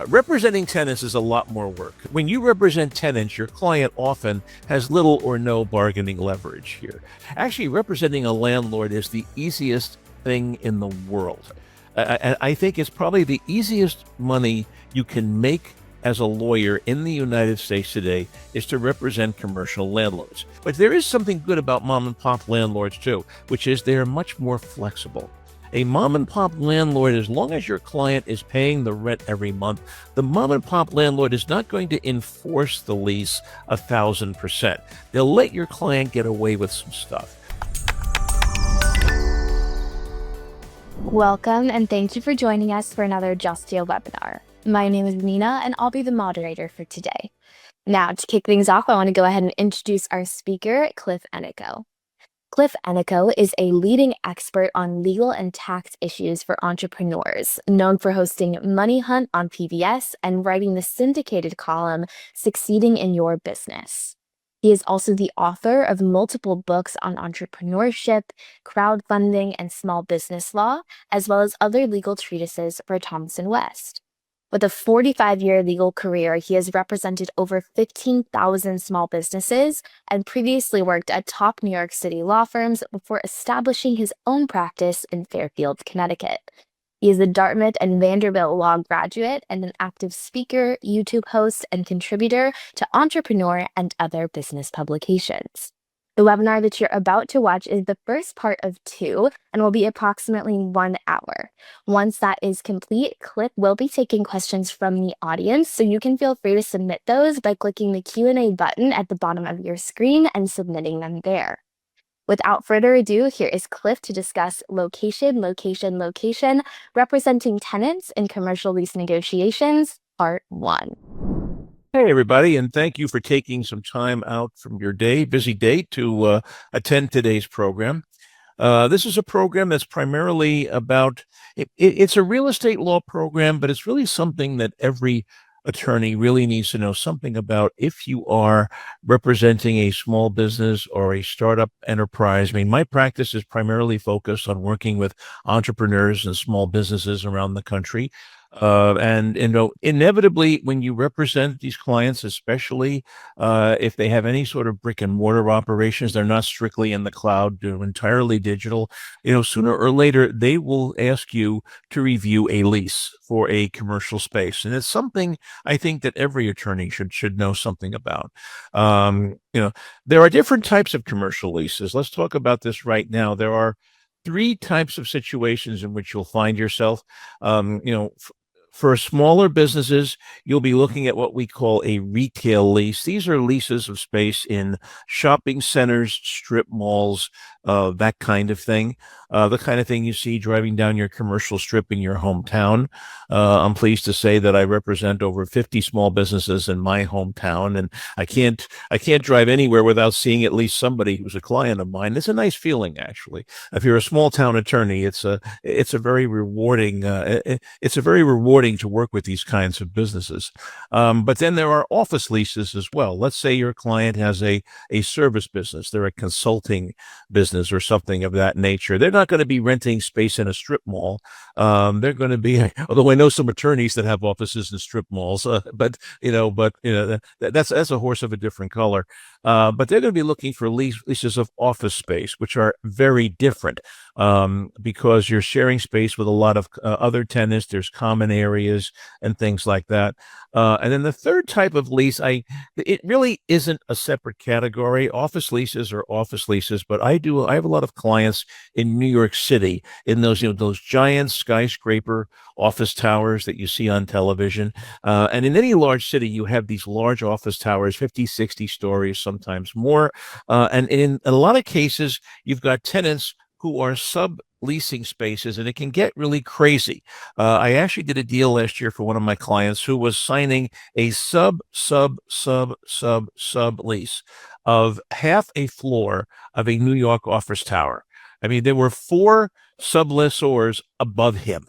Representing tenants is a lot more work. When you represent tenants, your client often has little or no bargaining leverage here. Actually, representing a landlord is the easiest thing in the world. I think it's probably the easiest money you can make as a lawyer in the United States today is to represent commercial landlords. But there is something good about mom and pop landlords too, which is they're much more flexible. A mom and pop landlord, as long as your client is paying the rent every month, the mom and pop landlord is not going to enforce the lease 1,000%. They'll let your client get away with some stuff. Welcome and thank you for joining us for another Justia webinar. My name is Nina and I'll be the moderator for today. Now, to kick things off, I want to go ahead and introduce our speaker, Cliff Enico. Cliff Enico is a leading expert on legal and tax issues for entrepreneurs, known for hosting Money Hunt on PBS and writing the syndicated column, Succeeding in Your Business. He is also the author of multiple books on entrepreneurship, crowdfunding, and small business law, as well as other legal treatises for Thomson West. With a 45-year legal career, he has represented over 15,000 small businesses and previously worked at top New York City law firms before establishing his own practice in Fairfield, Connecticut. He is a Dartmouth and Vanderbilt law graduate and an active speaker, YouTube host, and contributor to Entrepreneur and other business publications. The webinar that you're about to watch is the first part of 2 and will be approximately 1 hour. Once that is complete, Cliff will be taking questions from the audience, so you can feel free to submit those by clicking the Q&A button at the bottom of your screen and submitting them there. Without further ado, here is Cliff to discuss location, representing tenants in commercial lease negotiations, part 1. Hey, everybody, and thank you for taking some time out from your busy day, to attend today's program. This is a program that's primarily about, it's a real estate law program, but it's really something that every attorney really needs to know something about if you are representing a small business or a startup enterprise. I mean, my practice is primarily focused on working with entrepreneurs and small businesses around the country. And inevitably, when you represent these clients, especially if they have any sort of brick and mortar operations, they're not strictly in the cloud, they're entirely digital. Sooner or later, they will ask you to review a lease for a commercial space, and it's something I think that every attorney should know something about. There are different types of commercial leases. Let's talk about this right now. There are 3 types of situations in which you'll find yourself. For smaller businesses, you'll be looking at what we call a retail lease. These are leases of space in shopping centers, strip malls, that kind of thing. The kind of thing you see driving down your commercial strip in your hometown. I'm pleased to say that I represent over 50 small businesses in my hometown, and I can't drive anywhere without seeing at least somebody who's a client of mine. It's a nice feeling, actually. If you're a small town attorney, it's a very rewarding to work with these kinds of businesses. But then there are office leases as well. Let's say your client has a service business. They're a consulting business or something of that nature. They're not going to be renting space in a strip mall. They're going to be, although I know some attorneys that have offices in strip malls, but that's a horse of a different color. But they're going to be looking for leases of office space, which are very different, because you're sharing space with a lot of other tenants. There's common areas and things like that. And then the third type of lease, it really isn't a separate category. Office leases are office leases, but I have a lot of clients in New York City in those giant skyscraper office towers that you see on television. And in any large city, you have these large office towers, 50, 60 stories, sometimes more. And in a lot of cases, you've got tenants who are subleasing spaces, and it can get really crazy. I actually did a deal last year for one of my clients who was signing a sub lease of half a floor of a New York office tower. I mean, there were 4 sublessors above him.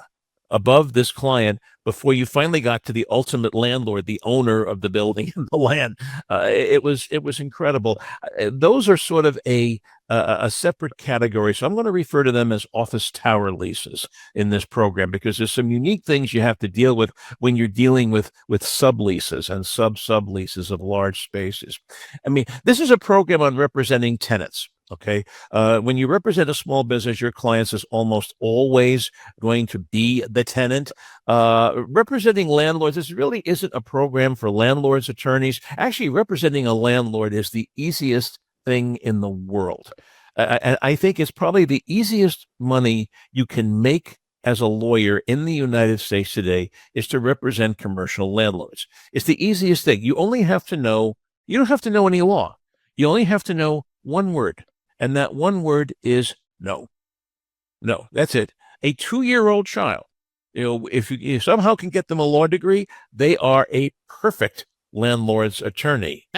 above this client before you finally got to the ultimate landlord, the owner of the building and the land. It was incredible. Those are sort of a separate category. So I'm going to refer to them as office tower leases in this program because there's some unique things you have to deal with when you're dealing with subleases and subleases of large spaces. I mean, this is a program on representing tenants. Okay. When you represent a small business, your clients is almost always going to be the tenant. Representing landlords, this really isn't a program for landlords attorneys. Actually, representing a landlord is the easiest thing in the world. I think it's probably the easiest money you can make as a lawyer in the United States today is to represent commercial landlords. It's the easiest thing. You don't have to know any law. You only have to know one word, and that one word is no. No, that's it. A 2-year-old child, if you somehow can get them a law degree, they are a perfect landlord's attorney.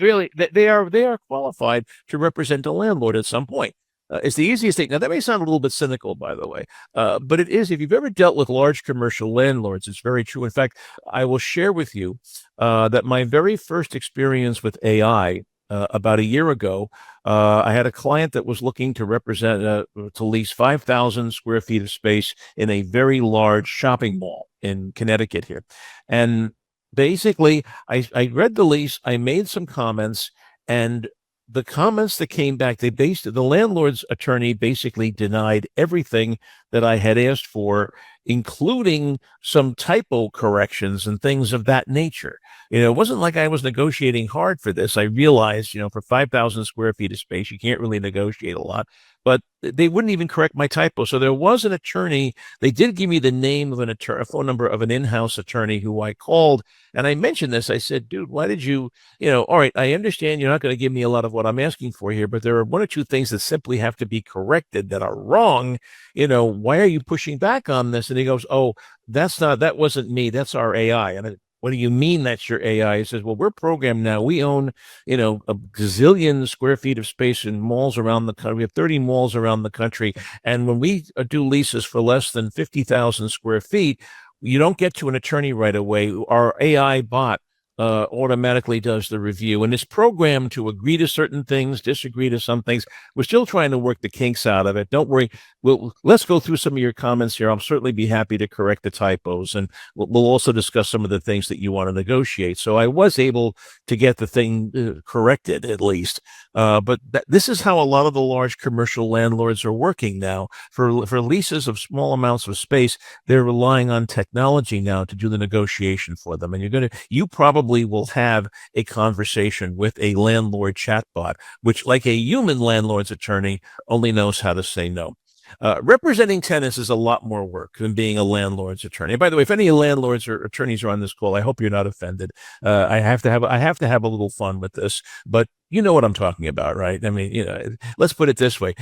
Really, they are qualified to represent a landlord at some point. It's the easiest thing. Now, that may sound a little bit cynical, by the way, but it is. If you've ever dealt with large commercial landlords, it's very true. In fact, I will share with you that my very first experience with AI about a year ago, I had a client that was looking to to lease 5,000 square feet of space in a very large shopping mall in Connecticut here. And basically, I read the lease, I made some comments, and the comments that came back, the landlord's attorney basically denied everything that I had asked for, including some typo corrections and things of that nature. It wasn't like I was negotiating hard for this. I realized, for 5,000 square feet of space, you can't really negotiate a lot, but they wouldn't even correct my typo. So there was an attorney. They did give me the name of a phone number of an in-house attorney who I called. And I mentioned this. I said, dude, why did you, all right, I understand you're not going to give me a lot of what I'm asking for here, but there are one or two things that simply have to be corrected that are wrong. Why are you pushing back on this? And he goes, oh, that wasn't me. That's our AI. And what do you mean that's your AI? He says, well, we're programmed now. We own, a gazillion square feet of space in malls around the country. We have 30 malls around the country. And when we do leases for less than 50,000 square feet, you don't get to an attorney right away. Our AI bot automatically does the review, and it's programmed to agree to certain things, disagree to some things. We're still trying to work the kinks out of it. Don't worry. Let's go through some of your comments here. I'll certainly be happy to correct the typos, and we'll also discuss some of the things that you want to negotiate. So I was able to get the thing corrected at least. But this is how a lot of the large commercial landlords are working now for leases of small amounts of space. They're relying on technology now to do the negotiation for them. And you probably will have a conversation with a landlord chatbot, which, like a human landlord's attorney, only knows how to say no. Representing tenants is a lot more work than being a landlord's attorney. By the way, if any landlords or attorneys are on this call, I hope you're not offended. I have to have a little fun with this, but you know what I'm talking about, right? I mean, let's put it this way.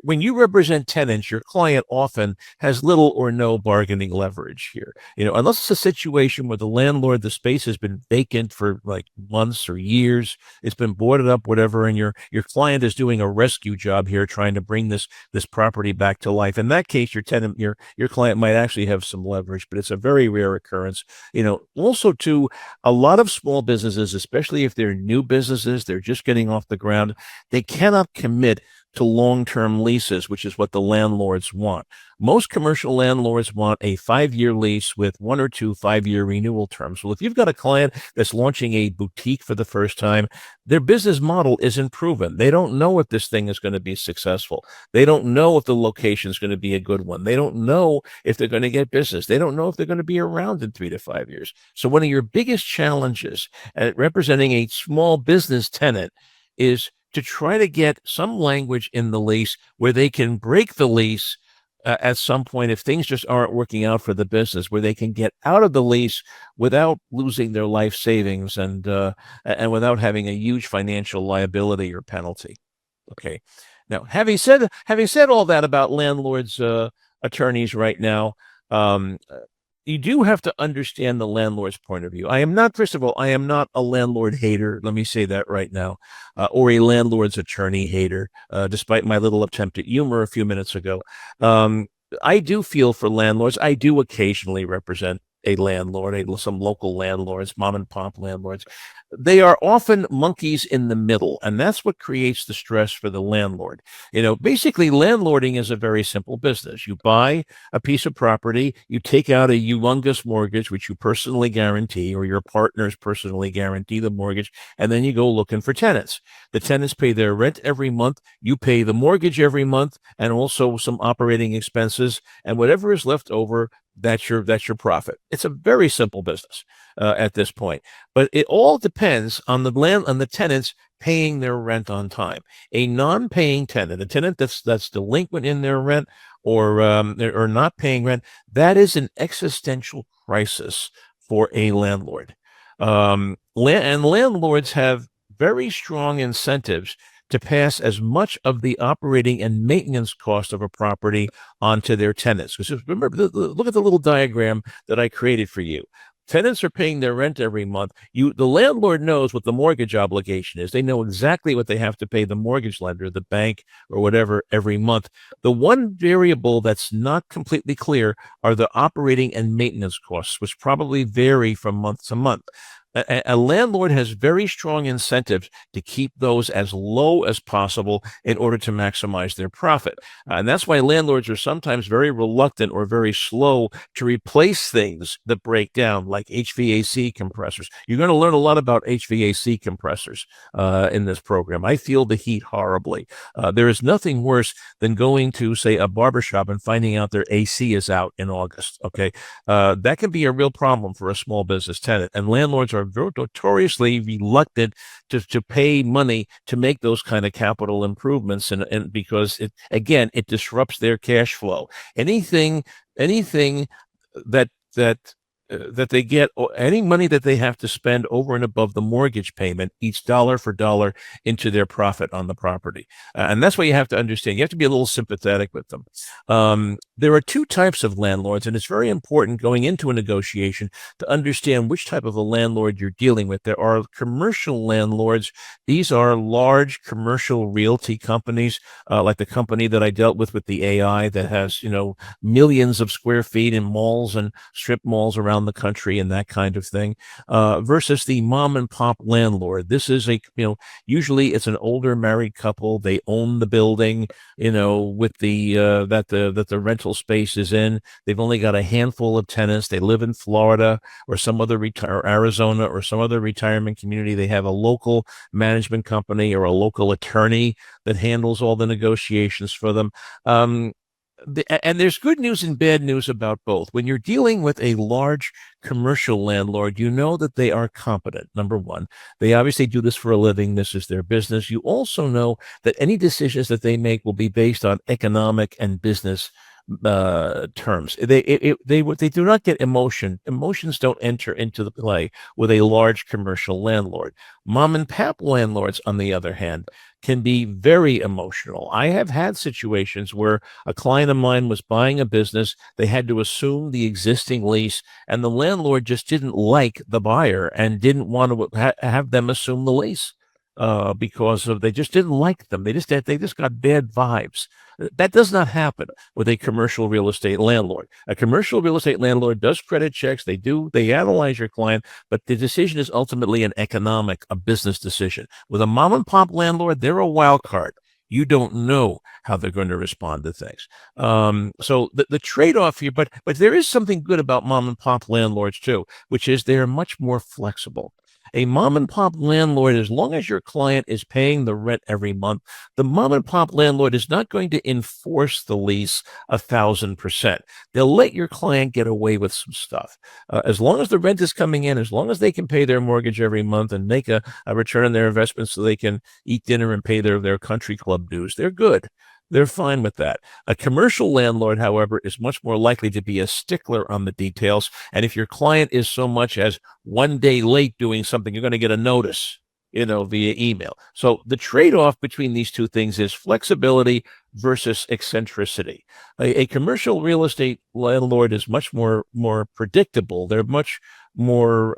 When you represent tenants, your client often has little or no bargaining leverage here. Unless it's a situation where the space has been vacant for like months or years, it's been boarded up, whatever, and your client is doing a rescue job here, trying to bring this property back to life. In that case, your client might actually have some leverage, but it's a very rare occurrence. Also too, a lot of small businesses, especially if they're new businesses, they're just getting off the ground, they cannot commit to long-term leases, which is what the landlords want. Most commercial landlords want a 5-year lease with 1 or 2 5-year renewal terms. Well, if you've got a client that's launching a boutique for the first time, their business model isn't proven. They don't know if this thing is going to be successful. They don't know if the location is going to be a good one. They don't know if they're going to get business. They don't know if they're going to be around in 3 to 5 years. So one of your biggest challenges at representing a small business tenant is to try to get some language in the lease where they can break the lease at some point if things just aren't working out for the business, where they can get out of the lease without losing their life savings and without having a huge financial liability or penalty. Okay. Now, having said all that about landlords, attorneys right now, you do have to understand the landlord's point of view. I am not, first of all, I am not a landlord hater. Let me say that right now, or a landlord's attorney hater, despite my little attempt at humor a few minutes ago. Um, I do feel for landlords. I do occasionally represent a landlord, some local landlords, mom and pop landlords. They are often monkeys in the middle, and that's what creates the stress for the landlord. Basically, landlording is a very simple business. You buy a piece of property, you take out a humongous mortgage, which you personally guarantee, or your partners personally guarantee the mortgage, and then you go looking for tenants. The tenants pay their rent every month, you pay the mortgage every month, and also some operating expenses, and whatever is left over, that's your profit. It's a very simple business at this point, but it all depends on the tenants paying their rent on time. A non-paying tenant, a tenant that's delinquent in their rent, or not paying rent, that is an existential crisis for a landlord. And landlords have very strong incentives to pass as much of the operating and maintenance cost of a property onto their tenants. Because remember, look at the little diagram that I created for you. Tenants are paying their rent every month. The landlord knows what the mortgage obligation is. They know exactly what they have to pay the mortgage lender, the bank, or whatever every month. The one variable that's not completely clear are the operating and maintenance costs, which probably vary from month to month. A landlord has very strong incentives to keep those as low as possible in order to maximize their profit. And that's why landlords are sometimes very reluctant or very slow to replace things that break down, like HVAC compressors. You're going to learn a lot about HVAC compressors in this program. I feel the heat horribly. There is nothing worse than going to, say, a barbershop and finding out their AC is out in August. Okay. That can be a real problem for a small business tenant, and landlords are notoriously reluctant to pay money to make those kind of capital improvements, and because it disrupts their cash flow. Anything that they get, or any money that they have to spend over and above the mortgage payment, eats dollar for dollar into their profit on the property. And that's what you have to understand. You have to be a little sympathetic with them. There are two types of landlords, and it's very important going into a negotiation to understand which type of a landlord you're dealing with. There are commercial landlords. These are large commercial realty companies, like the company that I dealt with the AI, that has, millions of square feet in malls and strip malls around the country and that kind of thing, versus the mom and pop landlord. This is usually it's an older married couple. They own the building, with that the rental space is in. They've only got a handful of tenants. They live in Florida or some other or Arizona or some other retirement community. They have a local management company or a local attorney that handles all the negotiations for them. And there's good news and bad news about both. When you're dealing with a large commercial landlord, you know that they are competent. Number one, they obviously do this for a living. This is their business. You also know that any decisions that they make will be based on economic and business terms. They do not get emotion. Emotions don't enter into the play with a large commercial landlord. Mom and pop landlords, on the other hand, can be very emotional. I have had situations where a client of mine was buying a business. They had to assume the existing lease, and the landlord just didn't like the buyer and didn't want to have them assume the lease. Because they just didn't like them. They just got bad vibes. That does not happen with a commercial real estate landlord. A commercial real estate landlord does credit checks. They analyze your client, but the decision is ultimately a business decision. With a mom and pop landlord, they're a wild card. You don't know how they're going to respond to things. So the trade-off here, but there is something good about mom and pop landlords too, which is they're much more flexible. A mom and pop landlord, as long as your client is paying the rent every month, the mom and pop landlord is not going to enforce the lease 1,000%. They'll let your client get away with some stuff. As long as the rent is coming in, as long as they can pay their mortgage every month and make a return on their investment so they can eat dinner and pay their country club dues, they're good. They're fine with that. A commercial landlord, however, is much more likely to be a stickler on the details. And if your client is so much as one day late doing something, you're going to get a notice. via email. So the trade-off between these two things is flexibility versus eccentricity. A commercial real estate landlord is much more predictable. They're much more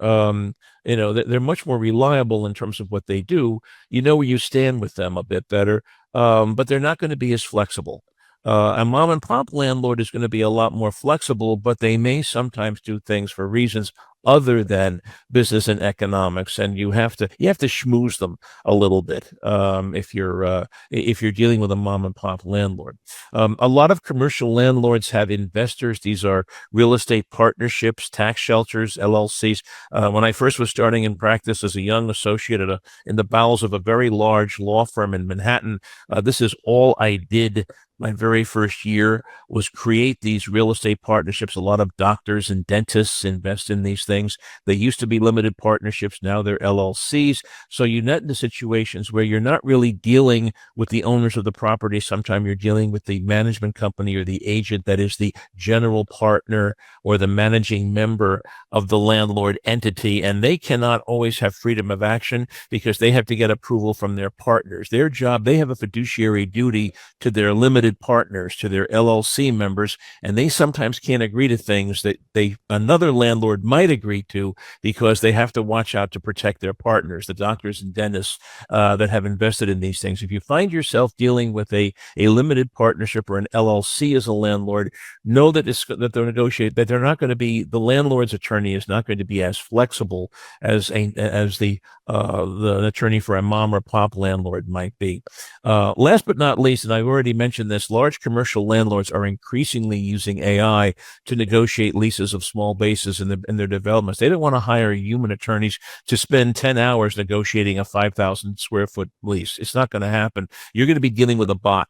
they're much more reliable in terms of what they do. You know where you stand with them a bit better, but they're not going to be as flexible. A mom and pop landlord is going to be a lot more flexible, but they may sometimes do things for reasons other than business and economics, and you have to schmooze them a little bit if you're dealing with a mom and pop landlord. A lot of commercial landlords have investors. These are real estate partnerships, tax shelters, LLCs. When I first was starting in practice as a young associate in the bowels of a very large law firm in Manhattan, this is all I did. My very first year was create these real estate partnerships. A lot of doctors and dentists invest in these things. They used to be limited partnerships. Now they're LLCs. So you net into situations where you're not really dealing with the owners of the property. Sometimes you're dealing with the management company or the agent that is the general partner or the managing member of the landlord entity. And they cannot always have freedom of action because they have to get approval from their partners. Their job, they have a fiduciary duty to their limited partners, to their LLC members, and they sometimes can't agree to things that another landlord might agree to because they have to watch out to protect their partners, the doctors and dentists that have invested in these things. If you find yourself dealing with a limited partnership or an LLC as a landlord, know that they're not going to be, the landlord's attorney is not going to be as flexible as the attorney for a mom or pop landlord might be. Last but not least, and I've already mentioned this, large commercial landlords are increasingly using AI to negotiate leases of small bases in their developments. They don't want to hire human attorneys to spend 10 hours negotiating a 5,000 square foot lease. It's not going to happen. You're going to be dealing with a bot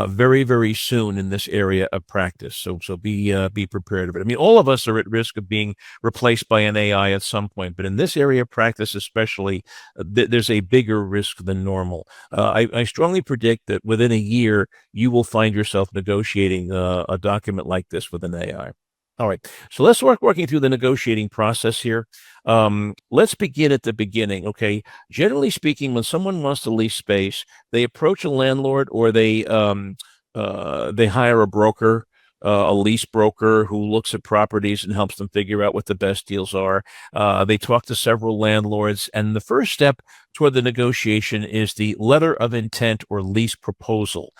very, very soon in this area of practice. So be prepared of it. I mean, all of us are at risk of being replaced by an AI at some point, but in this area of practice especially, there's a bigger risk than normal. I strongly predict that within a year, you will find yourself negotiating a document like this with an AI. All right, so let's working through the negotiating process here. Let's begin at the beginning, okay? Generally speaking, when someone wants to lease space, they approach a landlord or they hire a broker, a lease broker who looks at properties and helps them figure out what the best deals are. They talk to several landlords, and the first step toward the negotiation is the letter of intent or lease proposal.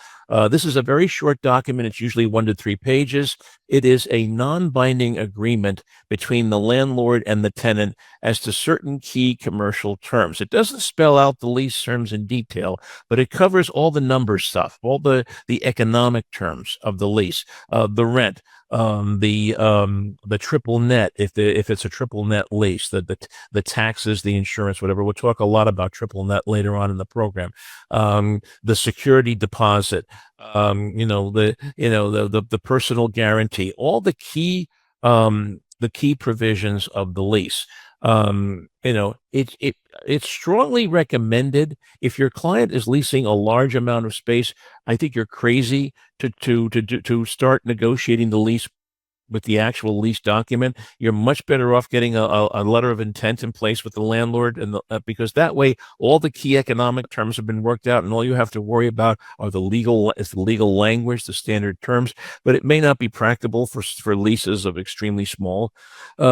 This is a very short document. It's usually 1 to 3 pages. It is a non-binding agreement between the landlord and the tenant as to certain key commercial terms. It doesn't spell out the lease terms in detail, but it covers all the number stuff, all the economic terms of the lease, the rent, the triple net, if it's a triple net lease, the taxes, the insurance, whatever. We'll talk a lot about triple net later on in the program. The security deposit, the personal guarantee, all the key provisions of the lease. It's strongly recommended if your client is leasing a large amount of space. I think you're crazy to start negotiating the lease with the actual lease document. You're much better off getting a letter of intent in place with the landlord, and because that way all the key economic terms have been worked out, and all you have to worry about are the legal language, the standard terms. But it may not be practicable for leases of extremely small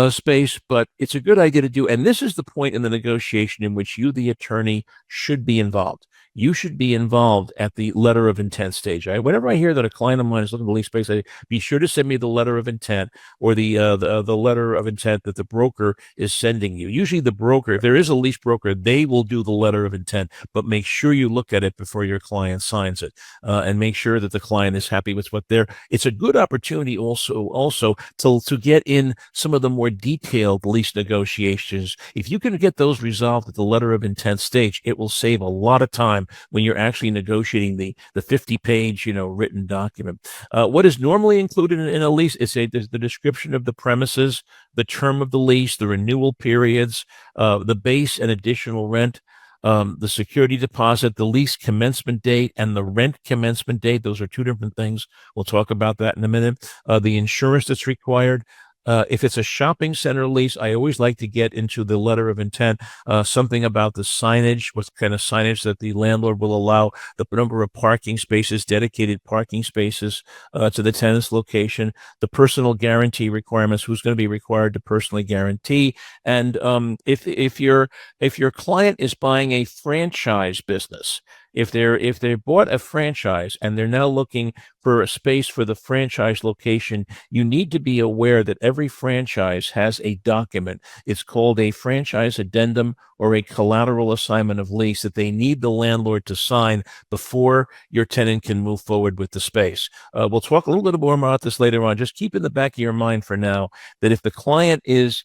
space, but it's a good idea to do. And this is the point in the negotiation in which you, the attorney, should be involved. You should be involved at the letter of intent stage. Whenever I hear that a client of mine is looking to lease space, I be sure to send me the letter of intent or the letter of intent that the broker is sending you. Usually the broker, if there is a lease broker, they will do the letter of intent, but make sure you look at it before your client signs it, and make sure that the client is happy with what they're. It's a good opportunity also to get in some of the more detailed lease negotiations. If you can get those resolved at the letter of intent stage, it will save a lot of time when you're actually negotiating the 50-page written document. What is normally included in a lease is the description of the premises, the term of the lease, the renewal periods, the base and additional rent, the security deposit, the lease commencement date, and the rent commencement date. Those are two different things. We'll talk about that in a minute. The insurance that's required. If it's a shopping center lease, I always like to get into the letter of intent, something about the signage, what kind of signage that the landlord will allow, the number of parking spaces, dedicated parking spaces to the tenant's location, the personal guarantee requirements, who's going to be required to personally guarantee, and if your client is buying a franchise business, if they bought a franchise and they're now looking for a space for the franchise location, you need to be aware that every franchise has a document. It's called a franchise addendum or a collateral assignment of lease that they need the landlord to sign before your tenant can move forward with the space. We'll talk a little bit more about this later on. Just keep in the back of your mind for now that if the client is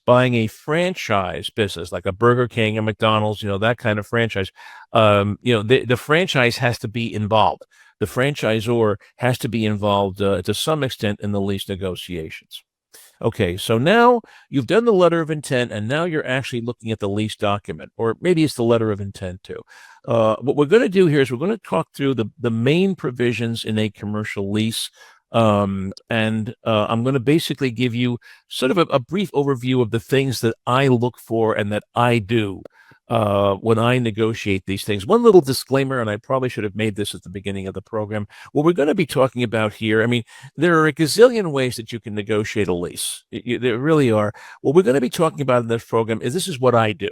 buying a franchise business like a Burger King, a McDonald's, that kind of franchise, the franchise has to be involved. The franchisor has to be involved to some extent in the lease negotiations. Okay, so now you've done the letter of intent, and now you're actually looking at the lease document, or maybe it's the letter of intent too. What we're going to do here is we're going to talk through the main provisions in a commercial lease. I'm going to basically give you sort of a brief overview of the things that I look for and that I do when I negotiate these things. One little disclaimer, and I probably should have made this at the beginning of the program. What we're going to be talking about here, I mean, there are a gazillion ways that you can negotiate a lease. There really are. What we're going to be talking about in this program is this is what I do.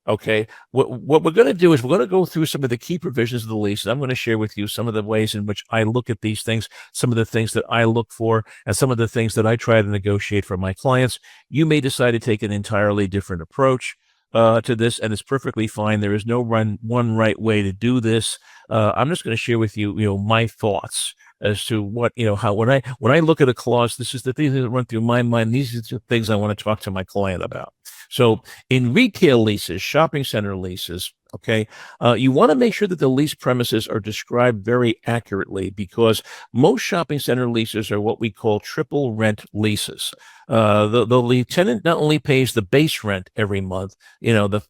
Okay, what we're going to do is we're going to go through some of the key provisions of the lease, and I'm going to share with you some of the ways in which I look at these things, some of the things that I look for, and some of the things that I try to negotiate for my clients. You may decide to take an entirely different approach to this, and it's perfectly fine. There is no one right way to do this. I'm just going to share with you, my thoughts as to what, how when I look at a clause, this is the things that run through my mind. These are the things I want to talk to my client about. So in retail leases, shopping center leases, okay, you want to make sure that the lease premises are described very accurately, because most shopping center leases are what we call triple rent leases. The tenant not only pays the base rent every month, the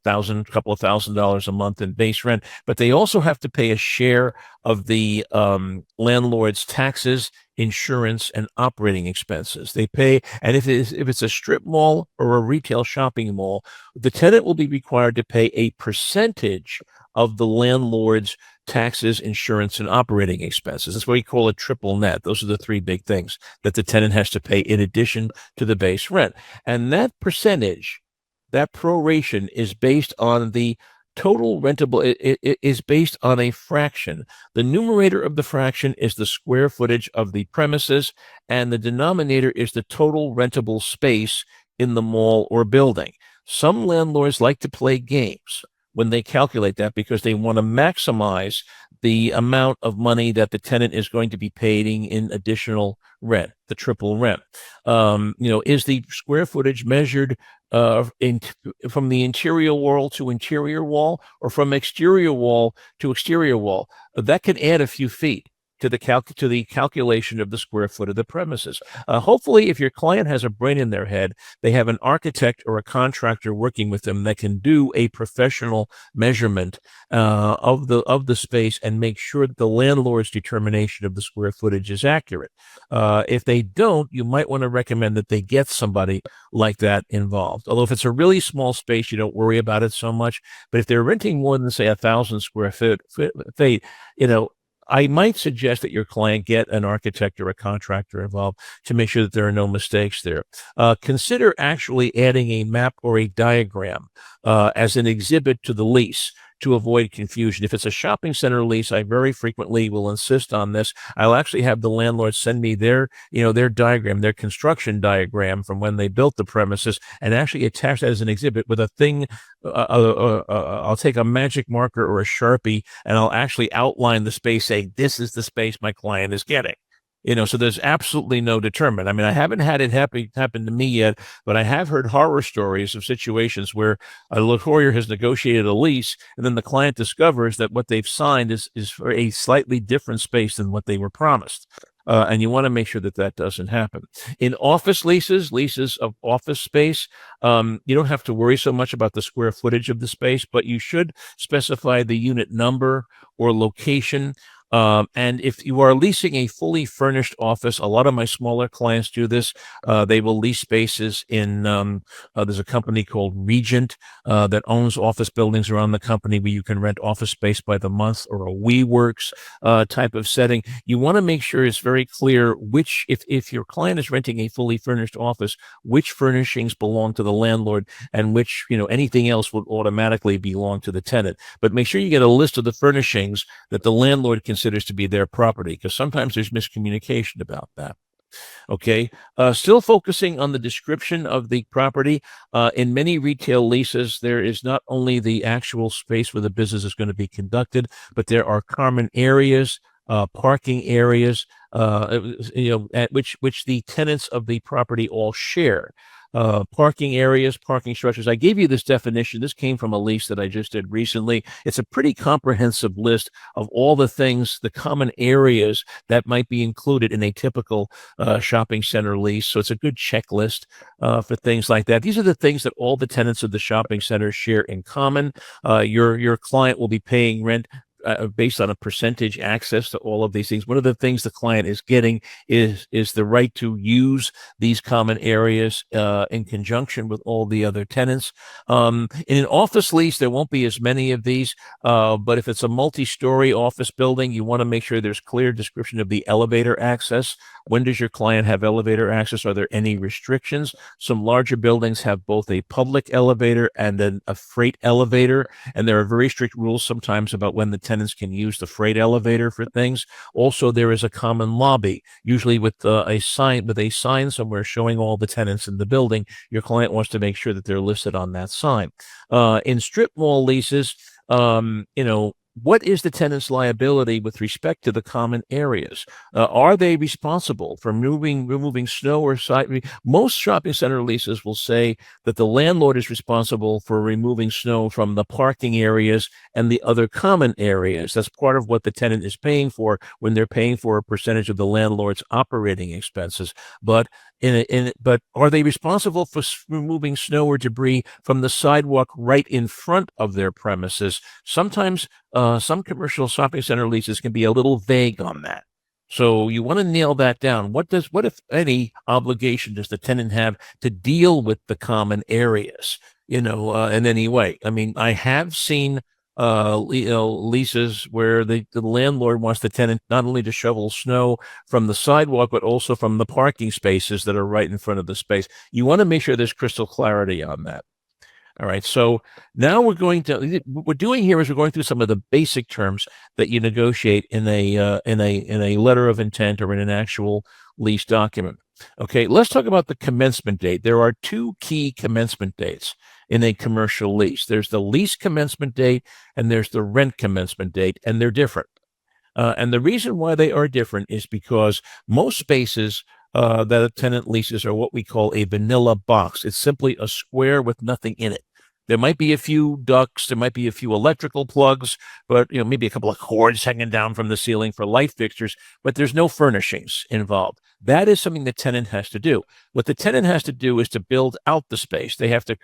couple of $1,000s a month in base rent, but they also have to pay a share of the landlord's taxes, insurance, and operating expenses. They pay, and if it's a strip mall or a retail shopping mall, the tenant will be required to pay a percentage of the landlord's taxes, insurance, and operating expenses. That's what we call a triple net. Those are the three big things that the tenant has to pay in addition to the base rent. And that percentage, that proration, is based on the total rentable. It is based on a fraction. The numerator of the fraction is the square footage of the premises, and the denominator is the total rentable space in the mall or building. Some landlords like to play games when they calculate that, because they want to maximize the amount of money that the tenant is going to be paying in additional rent, the triple rent. Is the square footage measured from the interior wall to interior wall, or from exterior wall to exterior wall? That can add a few feet to the calculation of the square foot of the premises. Hopefully, if your client has a brain in their head, they have an architect or a contractor working with them that can do a professional measurement of the space and make sure that the landlord's determination of the square footage is accurate. If they don't, you might want to recommend that they get somebody like that involved. Although if it's a really small space, you don't worry about it so much. But if they're renting more than, say, 1,000 square feet, I might suggest that your client get an architect or a contractor involved to make sure that there are no mistakes there. Consider actually adding a map or a diagram as an exhibit to the lease to avoid confusion. If it's a shopping center lease, I very frequently will insist on this. I'll actually have the landlord send me their diagram, their construction diagram from when they built the premises, and actually attach that as an exhibit with a thing. I'll take a magic marker or a Sharpie, and I'll actually outline the space, saying, this is the space my client is getting. So there's absolutely no deterrent. I mean, I haven't had it happen to me yet, but I have heard horror stories of situations where a lawyer has negotiated a lease, and then the client discovers that what they've signed is for a slightly different space than what they were promised. And you want to make sure that doesn't happen. In office leases of office space, you don't have to worry so much about the square footage of the space, but you should specify the unit number or location And if you are leasing a fully furnished office, a lot of my smaller clients do this. They will lease spaces in, there's a company called Regent that owns office buildings around the company where you can rent office space by the month, or a WeWorks type of setting. You want to make sure it's very clear which, if your client is renting a fully furnished office, which furnishings belong to the landlord and which, anything else would automatically belong to the tenant. But make sure you get a list of the furnishings that the landlord considers to be their property, because sometimes there's miscommunication about that. Okay. Still focusing on the description of the property. In many retail leases, there is not only the actual space where the business is going to be conducted, but there are common areas, parking areas, at which the tenants of the property all share. Parking areas, parking structures. I gave you this definition. This came from a lease that I just did recently. It's a pretty comprehensive list of all the things, the common areas that might be included in a typical shopping center lease. So it's a good checklist for things like that. These are the things that all the tenants of the shopping center share in common. Your client will be paying rent based on a percentage access to all of these things. One of the things the client is getting is the right to use these common areas in conjunction with all the other tenants. In an office lease, there won't be as many of these, but if it's a multi-story office building, you want to make sure there's clear description of the elevator access. When does your client have elevator access? Are there any restrictions? Some larger buildings have both a public elevator and a freight elevator, and there are very strict rules sometimes about when the tenants can use the freight elevator for things. Also, there is a common lobby, usually with a sign somewhere showing all the tenants in the building. Your client wants to make sure that they're listed on that sign. In strip mall leases, what is the tenant's liability with respect to the common areas? Are they responsible for removing snow or side? Most shopping center leases will say that the landlord is responsible for removing snow from the parking areas and the other common areas. That's part of what the tenant is paying for when they're paying for a percentage of the landlord's operating expenses. But but are they responsible for removing snow or debris from the sidewalk right in front of their premises? Sometimes some commercial shopping center leases can be a little vague on that. So you want to nail that down. What if any obligation does the tenant have to deal with the common areas, in any way? I mean, I have seen leases where the landlord wants the tenant not only to shovel snow from the sidewalk, but also from the parking spaces that are right in front of the space. You want to make sure there's crystal clarity on that. All right. So now what we're doing here is we're going through some of the basic terms that you negotiate in a letter of intent or in an actual lease document. Okay. Let's talk about the commencement date. There are two key commencement dates in a commercial lease. There's the lease commencement date and there's the rent commencement date, and they're different. And the reason why they are different is because most spaces that a tenant leases are what we call a vanilla box. It's simply a square with nothing in it. There might be a few ducts, there might be a few electrical plugs, but maybe a couple of cords hanging down from the ceiling for light fixtures, but there's no furnishings involved. That is something the tenant has to do. What the tenant has to do is to build out the space. They have to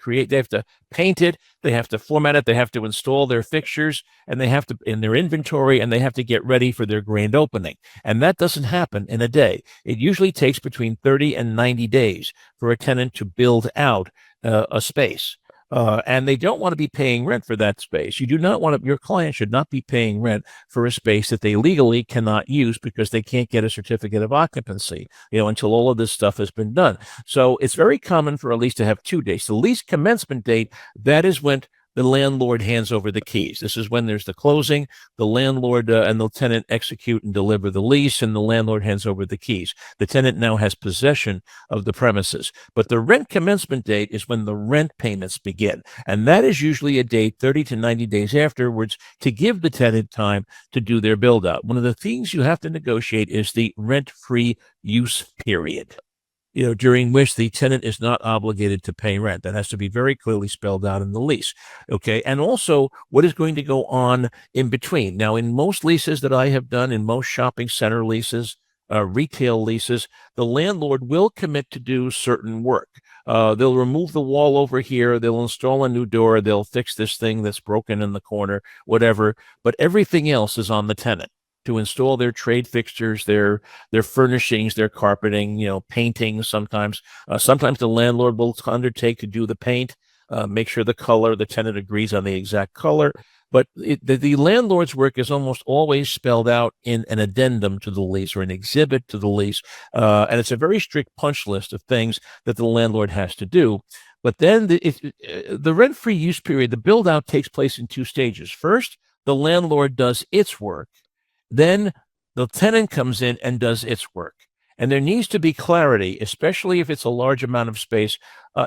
paint it, they have to format it, they have to install their fixtures, and they have to in their inventory, and they have to get ready for their grand opening. And that doesn't happen in a day. It usually takes between 30 and 90 days for a tenant to build out a space. And they don't want to be paying rent for that space. You do not want to, your client should not be paying rent for a space that they legally cannot use because they can't get a certificate of occupancy, until all of this stuff has been done. So it's very common for a lease to have 2 days. The lease commencement date, that is when the landlord hands over the keys. This is when there's the closing. The landlord and the tenant execute and deliver the lease, and the landlord hands over the keys. The tenant now has possession of the premises. But the rent commencement date is when the rent payments begin. And that is usually a date 30 to 90 days afterwards to give the tenant time to do their build out. One of the things you have to negotiate is the rent-free use period, during which the tenant is not obligated to pay rent. That has to be very clearly spelled out in the lease. Okay. And also what is going to go on in between. Now, in most leases that I have done, in most shopping center leases, retail leases, the landlord will commit to do certain work. They'll remove the wall over here. They'll install a new door. They'll fix this thing that's broken in the corner, whatever. But everything else is on the tenant. to install their trade fixtures, their furnishings, their carpeting, painting. Sometimes the landlord will undertake to do the paint, make sure the tenant agrees on the exact color. But the landlord's work is almost always spelled out in an addendum to the lease or an exhibit to the lease. And it's a very strict punch list of things that the landlord has to do. But then the rent-free use period, the build-out takes place in two stages. First, the landlord does its work. Then the tenant comes in and does its work. And there needs to be clarity, especially if it's a large amount of space,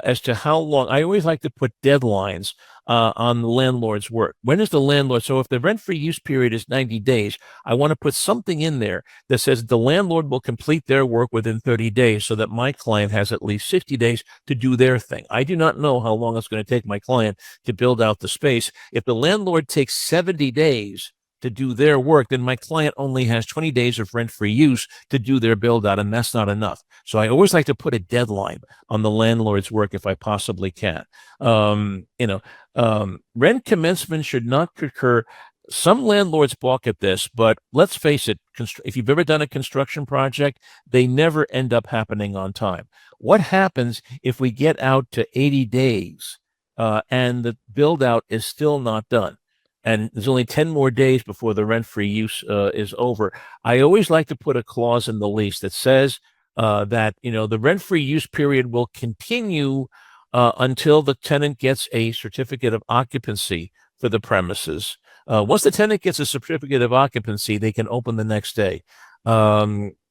as to how long. I always like to put deadlines on the landlord's work. When is the landlord? So if the rent-free use period is 90 days, I want to put something in there that says the landlord will complete their work within 30 days so that my client has at least 60 days to do their thing. I do not know how long it's going to take my client to build out the space. If the landlord takes 70 days to do their work, then my client only has 20 days of rent-free use to do their build out, and that's not enough. So I always like to put a deadline on the landlord's work if I possibly can. Rent commencement should not occur. Some landlords balk at this, but let's face it, if you've ever done a construction project, they never end up happening on time. What happens if we get out to 80 days and the build out is still not done? And there's only 10 more days before the rent-free use is over. I always like to put a clause in the lease that says that the rent-free use period will continue until the tenant gets a certificate of occupancy for the premises. Once the tenant gets a certificate of occupancy, they can open the next day.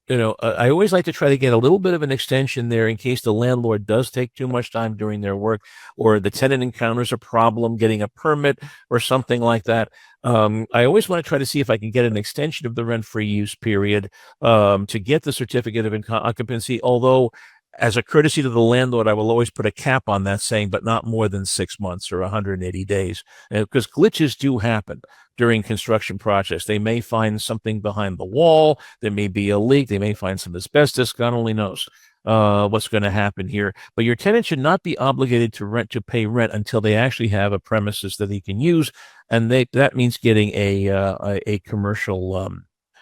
I always like to try to get a little bit of an extension there in case the landlord does take too much time doing their work, or the tenant encounters a problem getting a permit or something like that. I always want to try to see if I can get an extension of the rent-free use period to get the certificate of occupancy, although as a courtesy to the landlord, I will always put a cap on that, saying, but not more than 6 months or 180 days, because glitches do happen during construction projects. They may find something behind the wall. There may be a leak. They may find some asbestos. God only knows what's going to happen here. But your tenant should not be obligated to pay rent until they actually have a premises that he can use, and that means getting a commercial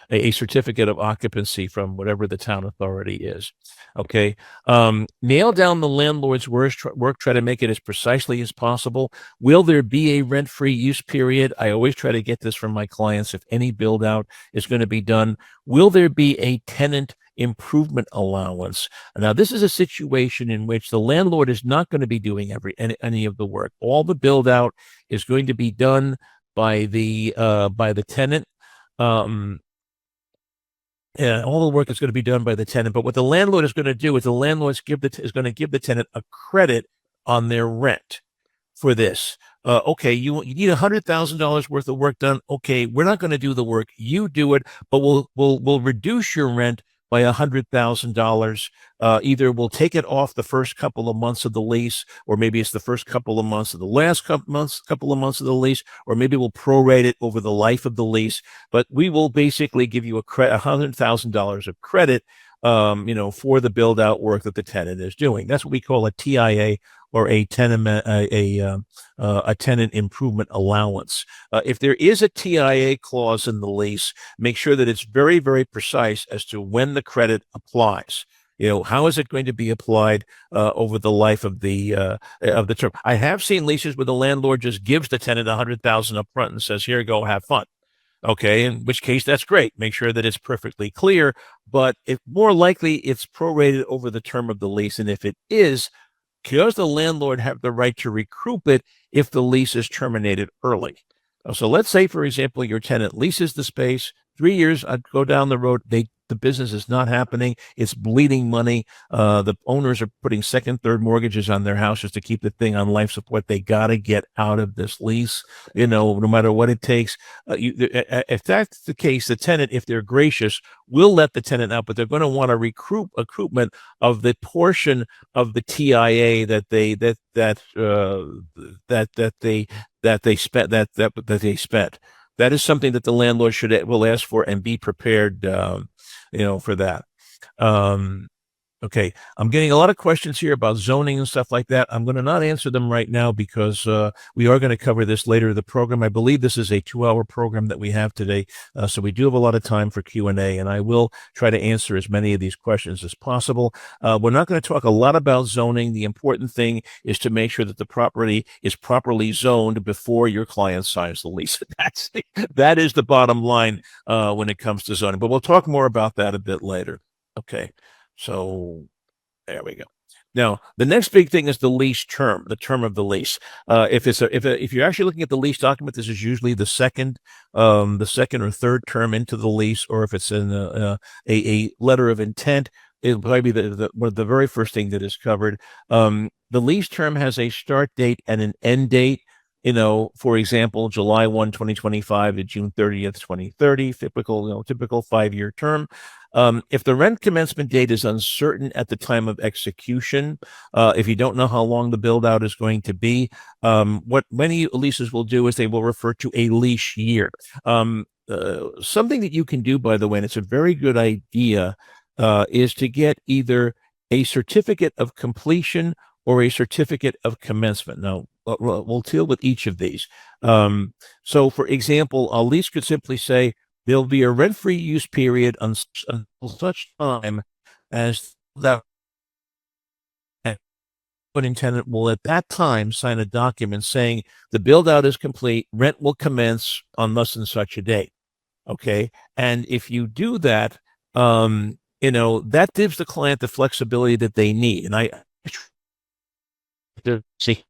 a certificate of occupancy from whatever the town authority is. Okay. Nail down the landlord's work, try to make it as precisely as possible. Will there be a rent-free use period? I always try to get this from my clients if any build out is going to be done. Will there be a tenant improvement allowance? Now, this is a situation in which the landlord is not going to be doing any of the work. All the build out is going to be done by the tenant. All the work is going to be done by the tenant. But what the landlord is going to do is the landlord is going to give the tenant a credit on their rent for this. Okay, you need $100,000 worth of work done. Okay, we're not going to do the work. You do it, but we'll reduce your rent by $100,000. Either we'll take it off the first couple of months of the lease, or maybe it's the first couple of months of the last couple of months of the lease, or maybe we'll prorate it over the life of the lease. But we will basically give you $100,000 of credit, for the build out work that the tenant is doing. That's what we call a TIA, or a tenant improvement allowance. If there is a TIA clause in the lease, make sure that it's very, very precise as to when the credit applies. How is it going to be applied over the life of the term? I have seen leases where the landlord just gives the tenant $100,000 up front and says, "Here, go have fun." Okay, in which case that's great. Make sure that it's perfectly clear, but more likely it's prorated over the term of the lease. And if it is, does the landlord have the right to recoup it if the lease is terminated early? So let's say, for example, your tenant leases the space, 3 years, I'd go down the road, the business is not happening. It's bleeding money. The owners are putting second, third mortgages on their houses to keep the thing on life support. They got to get out of this lease, no matter what it takes. If that's the case, the tenant, if they're gracious, will let the tenant out, but they're going to want to recoupment of the portion of the TIA that they spent. That is something that the landlord will ask for and be prepared, for that. Okay, I'm getting a lot of questions here about zoning and stuff like that. I'm going to not answer them right now because we are going to cover this later in the program. I believe this is a 2-hour program that we have today, so we do have a lot of time for Q&A, and I will try to answer as many of these questions as possible. We're not going to talk a lot about zoning. The important thing is to make sure that the property is properly zoned before your client signs the lease. That is the bottom line when it comes to zoning, but we'll talk more about that a bit later. Okay. So there we go. Now, the next big thing is the lease term, the term of the lease. If you're actually looking at the lease document, this is usually the second or third term into the lease, or if it's in a letter of intent, it'll probably be the very first thing that is covered. The lease term has a start date and an end date. For example, July 1, 2025 to June 30th, 2030, typical 5-year term. If the rent commencement date is uncertain at the time of execution, if you don't know how long the build out is going to be, what many leases will do is they will refer to a lease year. Something that you can do, by the way, and it's a very good idea, is to get either a certificate of completion or a certificate of commencement. Now, we'll deal with each of these. So, for example, a lease could simply say, there'll be a rent-free use period until such time as that tenant will at that time sign a document saying the build-out is complete, rent will commence on thus and such a date. Okay, and if you do that, that gives the client the flexibility that they need. And I see.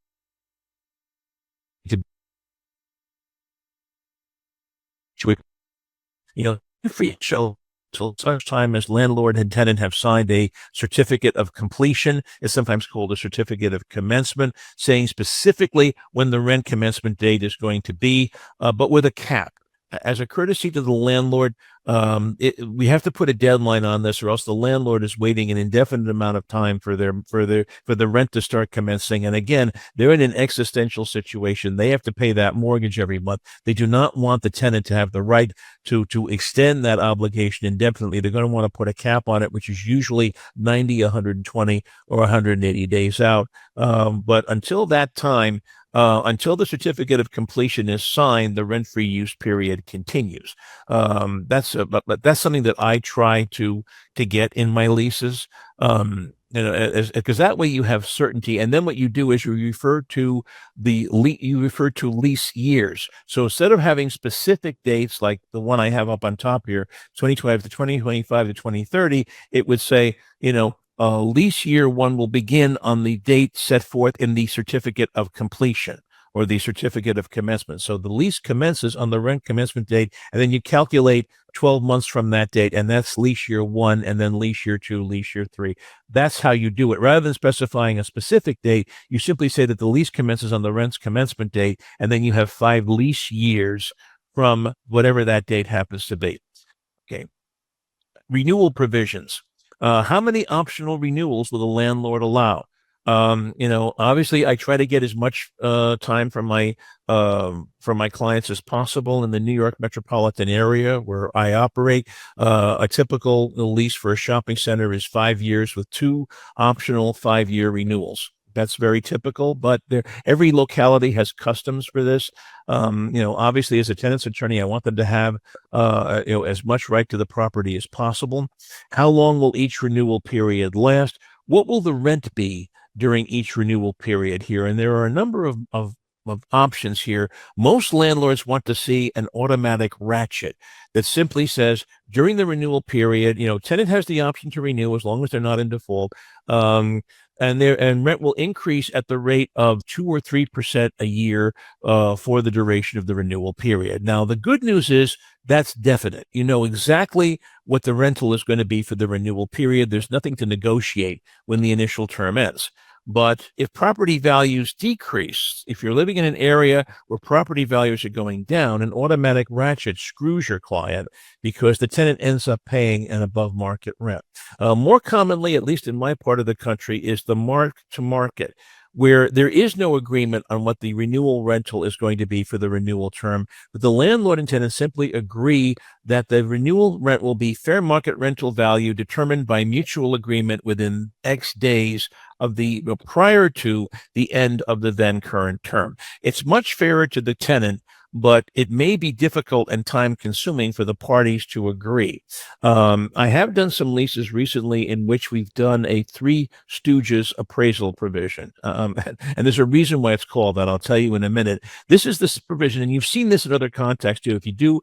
Free show till such time as landlord and tenant have signed a certificate of completion. It's sometimes called a certificate of commencement, saying specifically when the rent commencement date is going to be, but with a cap. As a courtesy to the landlord, we have to put a deadline on this, or else the landlord is waiting an indefinite amount of time for the rent to start commencing. And again, they're in an existential situation. They have to pay that mortgage every month. They do not want the tenant to have the right to extend that obligation indefinitely. They're going to want to put a cap on it, which is usually 90, 120, or 180 days out. But until that time, until the certificate of completion is signed, the rent-free use period continues. That's something that I try to get in my leases, because that way you have certainty. And then what you do is you refer to lease years. So instead of having specific dates like the one I have up on top here, 2025 to 2025 to 2030, it would say, lease year 1 will begin on the date set forth in the certificate of completion or the certificate of commencement. So the lease commences on the rent commencement date, and then you calculate 12 months from that date, and that's lease year 1, and then lease year 2, lease year 3. That's how you do it. Rather than specifying a specific date, you simply say that the lease commences on the rent's commencement date, and then you have 5 lease years from whatever that date happens to be. Okay. Renewal provisions. How many optional renewals will the landlord allow? Obviously I try to get as much time from my clients as possible in the New York metropolitan area where I operate. A typical lease for a shopping center is 5 years with 2 optional 5-year renewals. That's very typical, but every locality has customs for this. Obviously, as a tenant's attorney, I want them to have, as much right to the property as possible. How long will each renewal period last? What will the rent be during each renewal period here? And there are a number of options here. Most landlords want to see an automatic ratchet that simply says during the renewal period, tenant has the option to renew as long as they're not in default. And rent will increase at the rate of 2 or 3% a year for the duration of the renewal period. Now, the good news is that's definite. You know exactly what the rental is going to be for the renewal period. There's nothing to negotiate when the initial term ends. But if property values decrease, if you're living in an area where property values are going down, an automatic ratchet screws your client because the tenant ends up paying an above market rent. More commonly, at least in my part of the country, is the mark to market. where there is no agreement on what the renewal rental is going to be for the renewal term, but the landlord and tenant simply agree that the renewal rent will be fair market rental value determined by mutual agreement within X days of the prior to the end of the then current term. It's much fairer to the tenant, but it may be difficult and time consuming for the parties to agree. I have done some leases recently in which we've done a Three Stooges appraisal provision. And there's a reason why it's called that. I'll tell you in a minute. This is this provision, and you've seen this in other contexts too. If you do,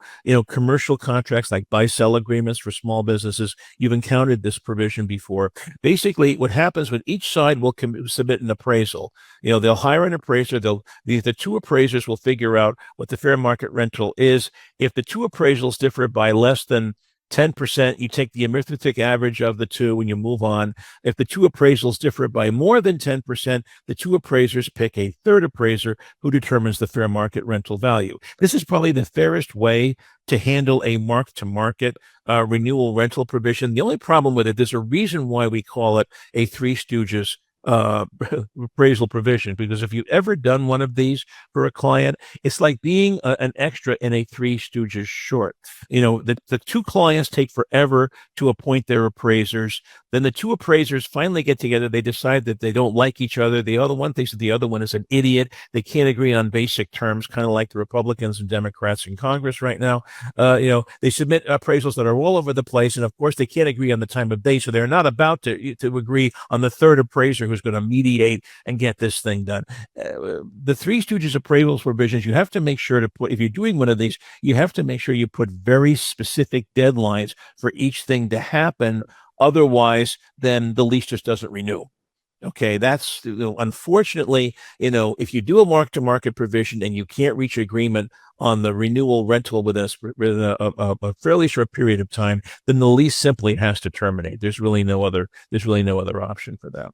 commercial contracts like buy-sell agreements for small businesses, you've encountered this provision before. Basically, what happens when each side will submit an appraisal, they'll hire an appraiser. The two appraisers will figure out what the fair market rental is. If the two appraisals differ by less than 10%, you take the arithmetic average of the two and you move on. If the two appraisals differ by more than 10%, the two appraisers pick a third appraiser who determines the fair market rental value. This is probably the fairest way to handle a mark-to-market renewal rental provision. The only problem with it, there's a reason why we call it a Three Stooges appraisal provision, because if you've ever done one of these for a client, it's like being an extra in a Three Stooges short. The two clients take forever to appoint their appraisers. Then the two appraisers finally get together. They decide that they don't like each other. The other one thinks that the other one is an idiot. They can't agree on basic terms, kind of like the Republicans and Democrats in Congress right now. They submit appraisals that are all over the place, and of course they can't agree on the time of day, so they're not about to agree on the third appraiser who's going to mediate and get this thing done. The Three Stooges appraisal provisions, you have to make sure to put, if you're doing one of these, you have to make sure you put very specific deadlines for each thing to happen. Otherwise, then the lease just doesn't renew. Okay, that's unfortunately, if you do a mark-to-market provision and you can't reach agreement on the renewal rental within a fairly short period of time, then the lease simply has to terminate. There's really no other option for that.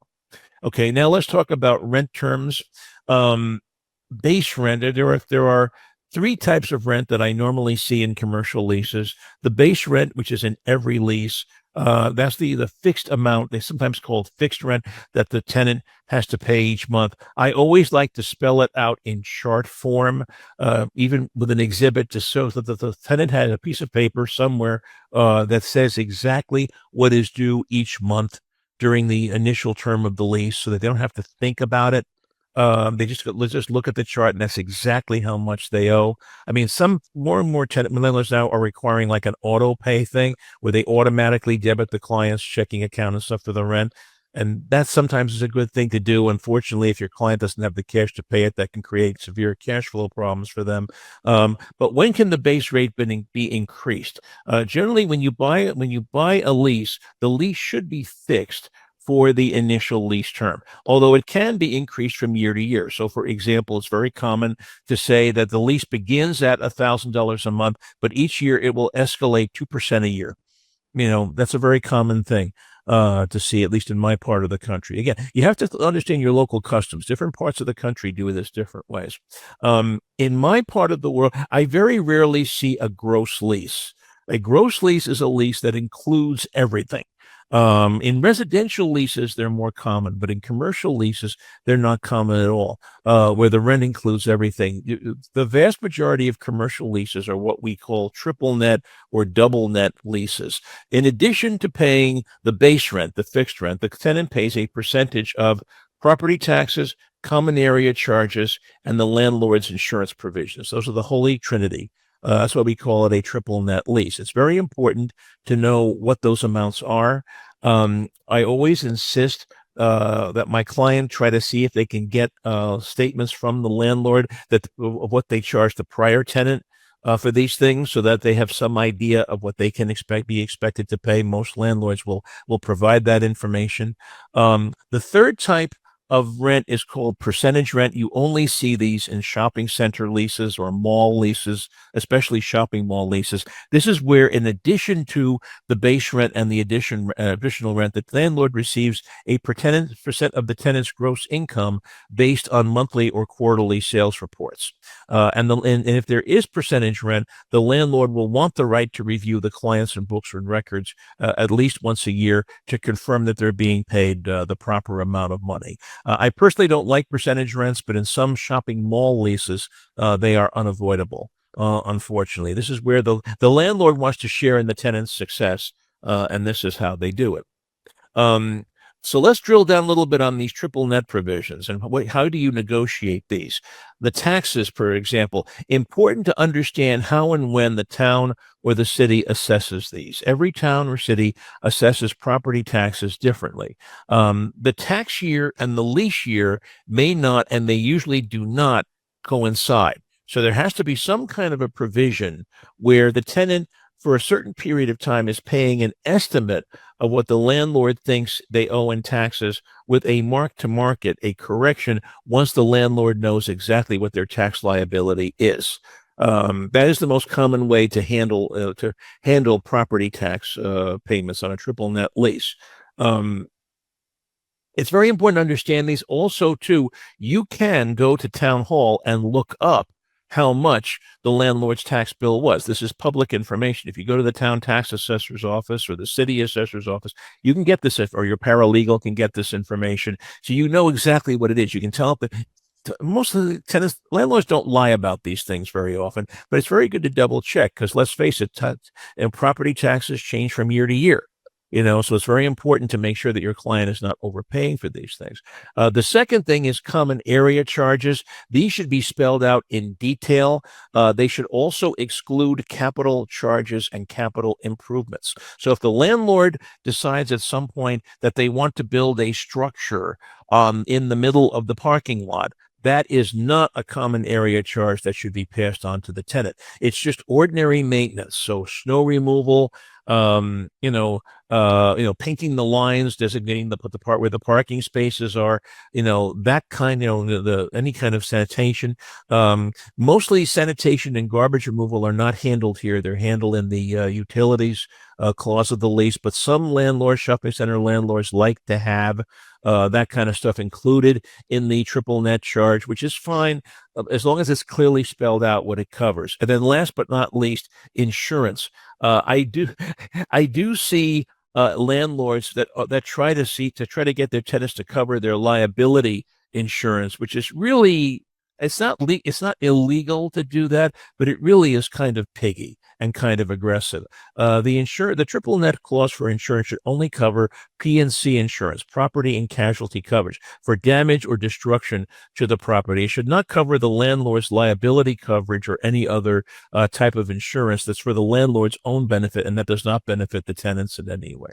Okay, now let's talk about rent terms. Base rent. There are three types of rent that I normally see in commercial leases. The base rent, which is in every lease, that's the fixed amount. They sometimes call it fixed rent that the tenant has to pay each month. I always like to spell it out in chart form, even with an exhibit, to show that the tenant has a piece of paper somewhere that says exactly what is due each month during the initial term of the lease, so that they don't have to think about it. They just look at the chart, and that's exactly how much they owe. I mean, some more and more tenant landlords now are requiring like an auto pay thing where they automatically debit the client's checking account and stuff for the rent. And that sometimes is a good thing to do. Unfortunately, if your client doesn't have the cash to pay it, that can create severe cash flow problems for them. But when can the base rate be increased? Generally, when you buy a lease, the lease should be fixed for the initial lease term, although it can be increased from year to year. So, for example, it's very common to say that the lease begins at $1,000 a month, but each year it will escalate 2% a year. That's a very common thing to see, at least in my part of the country. Again, you have to understand your local customs. Different parts of the country do this different ways. In my part of the world, I very rarely see a gross lease. A gross lease is a lease that includes everything. In residential leases, they're more common, but in commercial leases, they're not common at all, where the rent includes everything. The vast majority of commercial leases are what we call triple net or double net leases. In addition to paying the base rent, the fixed rent, the tenant pays a percentage of property taxes, common area charges, and the landlord's insurance provisions. Those are the holy trinity. That's why we call it a triple net lease. It's very important to know what those amounts are. I always insist that my client try to see if they can get statements from the landlord of what they charged the prior tenant for these things, so that they have some idea of what they can be expected to pay. Most landlords will provide that information. The third type of rent is called percentage rent. You only see these in shopping center leases or mall leases, especially shopping mall leases. This is where, in addition to the base rent and the additional rent, the landlord receives a percent of the tenant's gross income based on monthly or quarterly sales reports. And if there is percentage rent, the landlord will want the right to review the clients and books and records at least once a year to confirm that they're being paid the proper amount of money. I personally don't like percentage rents, but in some shopping mall leases, they are unavoidable. Unfortunately, this is where the landlord wants to share in the tenant's success, and this is how they do it. Um, so let's drill down a little bit on these triple net provisions and how do you negotiate these? The taxes, for example, important to understand how and when the town or the city assesses these. Every town or city assesses property taxes differently. The tax year and the lease year may not, and they usually do not coincide. So there has to be some kind of a provision where the tenant for a certain period of time is paying an estimate of what the landlord thinks they owe in taxes with a mark to market, a correction, once the landlord knows exactly what their tax liability is. That is the most common way to handle property tax payments on a triple net lease. It's very important to understand these. Also, too, you can go to town hall and look up how much the landlord's tax bill was. This is public information. If you go to the town tax assessor's office or the city assessor's office, you can get this, or your paralegal can get this information. So you know exactly what it is. You can tell that most of the tenants, landlords don't lie about these things very often, but it's very good to double check because let's face it, property taxes change from year to year. So it's very important to make sure that your client is not overpaying for these things. The second thing is common area charges. These should be spelled out in detail. They should also exclude capital charges and capital improvements. So if the landlord decides at some point that they want to build a structure in the middle of the parking lot, that is not a common area charge that should be passed on to the tenant. It's just ordinary maintenance. So snow removal, painting the lines, designating the part where the parking spaces are, that kind, any kind of sanitation. Mostly sanitation and garbage removal are not handled here. They're handled in the utilities clause of the lease, but some landlords, shopping center landlords, like to have that kind of stuff included in the triple net charge, which is fine as long as it's clearly spelled out what it covers. And then last but not least, insurance. I do see landlords that try to get their tenants to cover their liability insurance, which is really, it's not illegal to do that, but it really is kind of piggy and kind of aggressive. The triple net clause for insurance should only cover P&C insurance, property and casualty coverage, for damage or destruction to the property. It should not cover the landlord's liability coverage or any other type of insurance that's for the landlord's own benefit and that does not benefit the tenants in any way.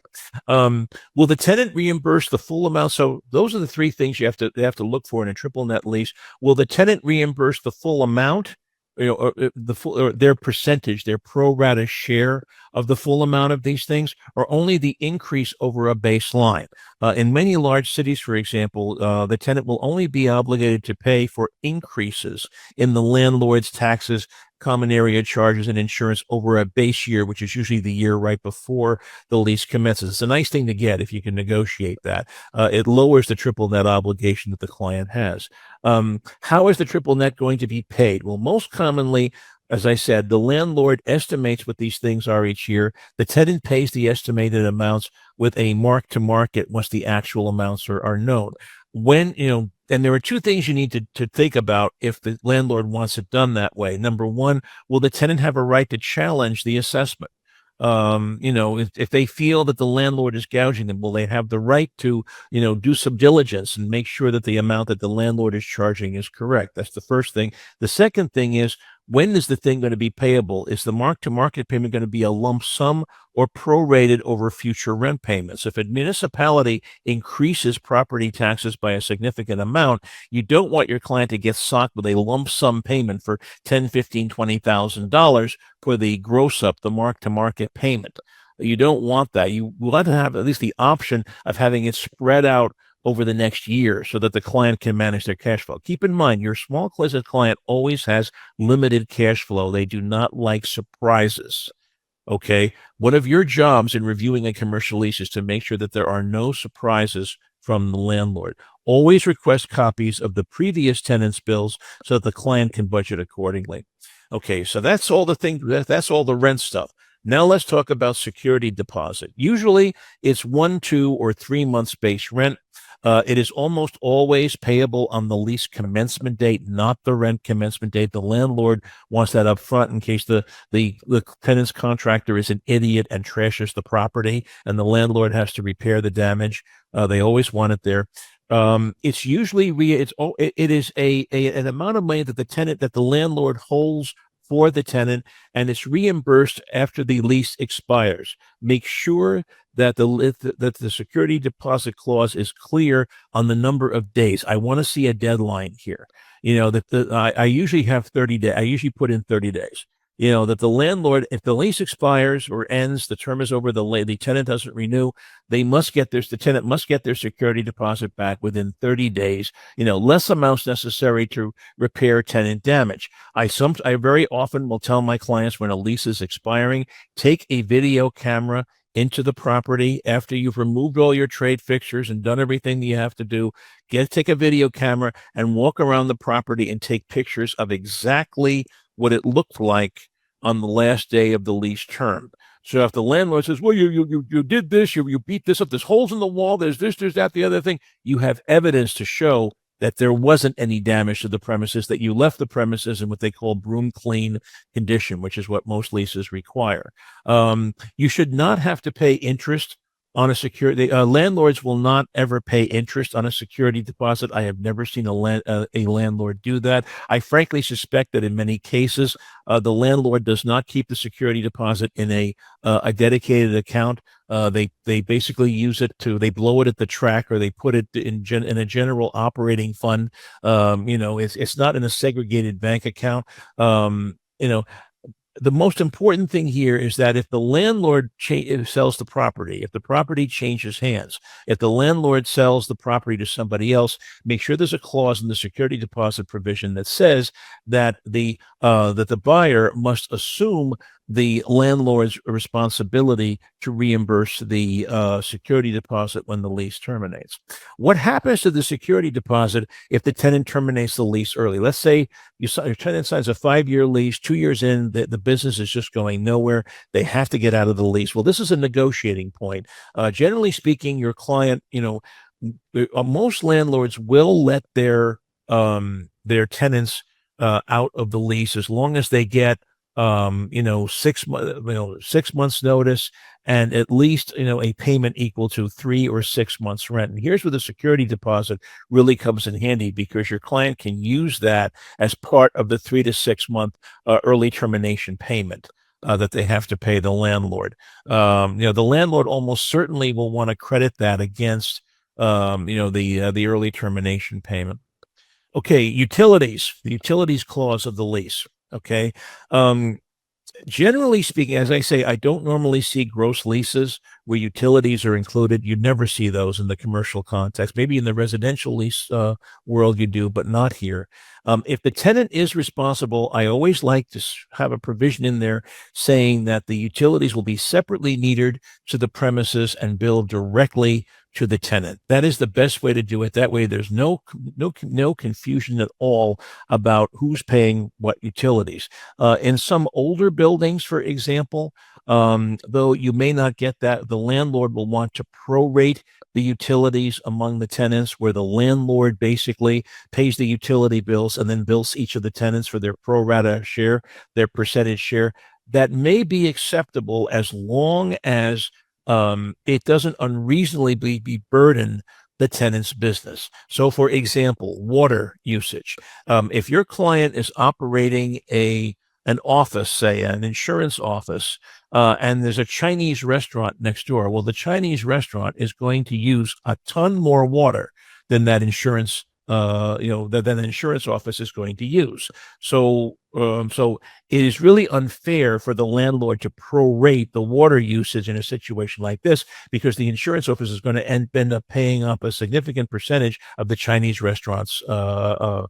Will the tenant reimburse the full amount? So those are the three things they have to look for in a triple net lease. Will the tenant reimburse the full amount? Or their percentage, their pro rata share of the full amount of these things, or only the increase over a baseline. In many large cities, for example, the tenant will only be obligated to pay for increases in the landlord's taxes, common area charges, and insurance over a base year, which is usually the year right before the lease commences. It's a nice thing to get if you can negotiate that. It lowers the triple net obligation that the client has. How is the triple net going to be paid? Well, most commonly, as I said, the landlord estimates what these things are each year. The tenant pays the estimated amounts with a mark to market once the actual amounts are known. And there are two things you need to think about if the landlord wants it done that way. Number one, will the tenant have a right to challenge the assessment? If they feel that the landlord is gouging them, will they have the right to, do some diligence and make sure that the amount that the landlord is charging is correct? That's the first thing. The second thing is, when is the thing going to be payable? Is the mark-to-market payment going to be a lump sum or prorated over future rent payments? If a municipality increases property taxes by a significant amount, you don't want your client to get socked with a lump sum payment for $10,000, $15,000, $20,000 for the gross up, the mark-to-market payment. You don't want that. You want to have at least the option of having it spread out over the next year so that the client can manage their cash flow. Keep in mind, your small closet client always has limited cash flow. They do not like surprises. Okay. One of your jobs in reviewing a commercial lease is to make sure that there are no surprises from the landlord. Always request copies of the previous tenant's bills so that the client can budget accordingly. Okay. So that's all that's all the rent stuff. Now let's talk about security deposit. Usually it's 1, 2, or 3 months base rent. It is almost always payable on the lease commencement date, not the rent commencement date. The landlord wants that up front in case the tenant's contractor is an idiot and trashes the property, and the landlord has to repair the damage. They always want it there. It's usually it is an amount of money that the landlord holds for the tenant, and it's reimbursed after the lease expires. Make sure that the security deposit clause is clear on the number of days. I want to see a deadline here. I usually have 30 days. I usually put in 30 days. That the landlord, if the lease expires or ends, the term is over, the tenant doesn't renew, the tenant must get their security deposit back within 30 days, less amounts necessary to repair tenant damage. I very often will tell my clients when a lease is expiring, take a video camera into the property after you've removed all your trade fixtures and done everything that you have to do. Take a video camera and walk around the property and take pictures of exactly what it looked like on the last day of the lease term. So if the landlord says, well, you did this, you beat this up, there's holes in the wall, there's this, there's that, the other thing, you have evidence to show that there wasn't any damage to the premises, that you left the premises in what they call broom clean condition, which is what most leases require. You should not have to pay interest on a security. Landlords will not ever pay interest on a security deposit. I have never seen a landlord do that. I frankly suspect that in many cases, the landlord does not keep the security deposit in a dedicated account. They basically use it they blow it at the track, or they put it in a general operating fund. It's not in a segregated bank account. The most important thing here is that if the landlord sells the property, if the property changes hands, if the landlord sells the property to somebody else, make sure there's a clause in the security deposit provision that says that the buyer must assume the landlord's responsibility to reimburse the security deposit when the lease terminates. What happens to the security deposit if the tenant terminates the lease early? Let's say your tenant signs a 5-year lease, 2 years in, the business is just going nowhere. They have to get out of the lease. Well, this is a negotiating point. Generally speaking, your client, most landlords will let their tenants out of the lease as long as they get 6 months notice and at least a payment equal to 3 or 6 months rent. And here's where the security deposit really comes in handy, because your client can use that as part of the 3 to 6 month early termination payment that they have to pay the landlord. The landlord almost certainly will want to credit that against the early termination payment. Okay, the utilities clause of the lease. Okay. Generally speaking, as I say, I don't normally see gross leases where utilities are included. You'd never see those in the commercial context. Maybe in the residential lease world you do, but not here. If the tenant is responsible, I always like to have a provision in there saying that the utilities will be separately metered to the premises and billed directly to the tenant. That is the best way to do it. That way there's no confusion at all about who's paying what utilities. In some older buildings, for example, though you may not get that, the landlord will want to prorate the utilities among the tenants, where the landlord basically pays the utility bills and then bills each of the tenants for their pro rata share, their percentage share. That may be acceptable as long as it doesn't unreasonably be burden the tenant's business. So, for example, water usage. If your client is operating an office, say an insurance office, and there's a Chinese restaurant next door, well, the Chinese restaurant is going to use a ton more water than that insurance that an insurance office is going to use. So it is really unfair for the landlord to prorate the water usage in a situation like this, because the insurance office is going to end up paying up a significant percentage of the Chinese restaurant's water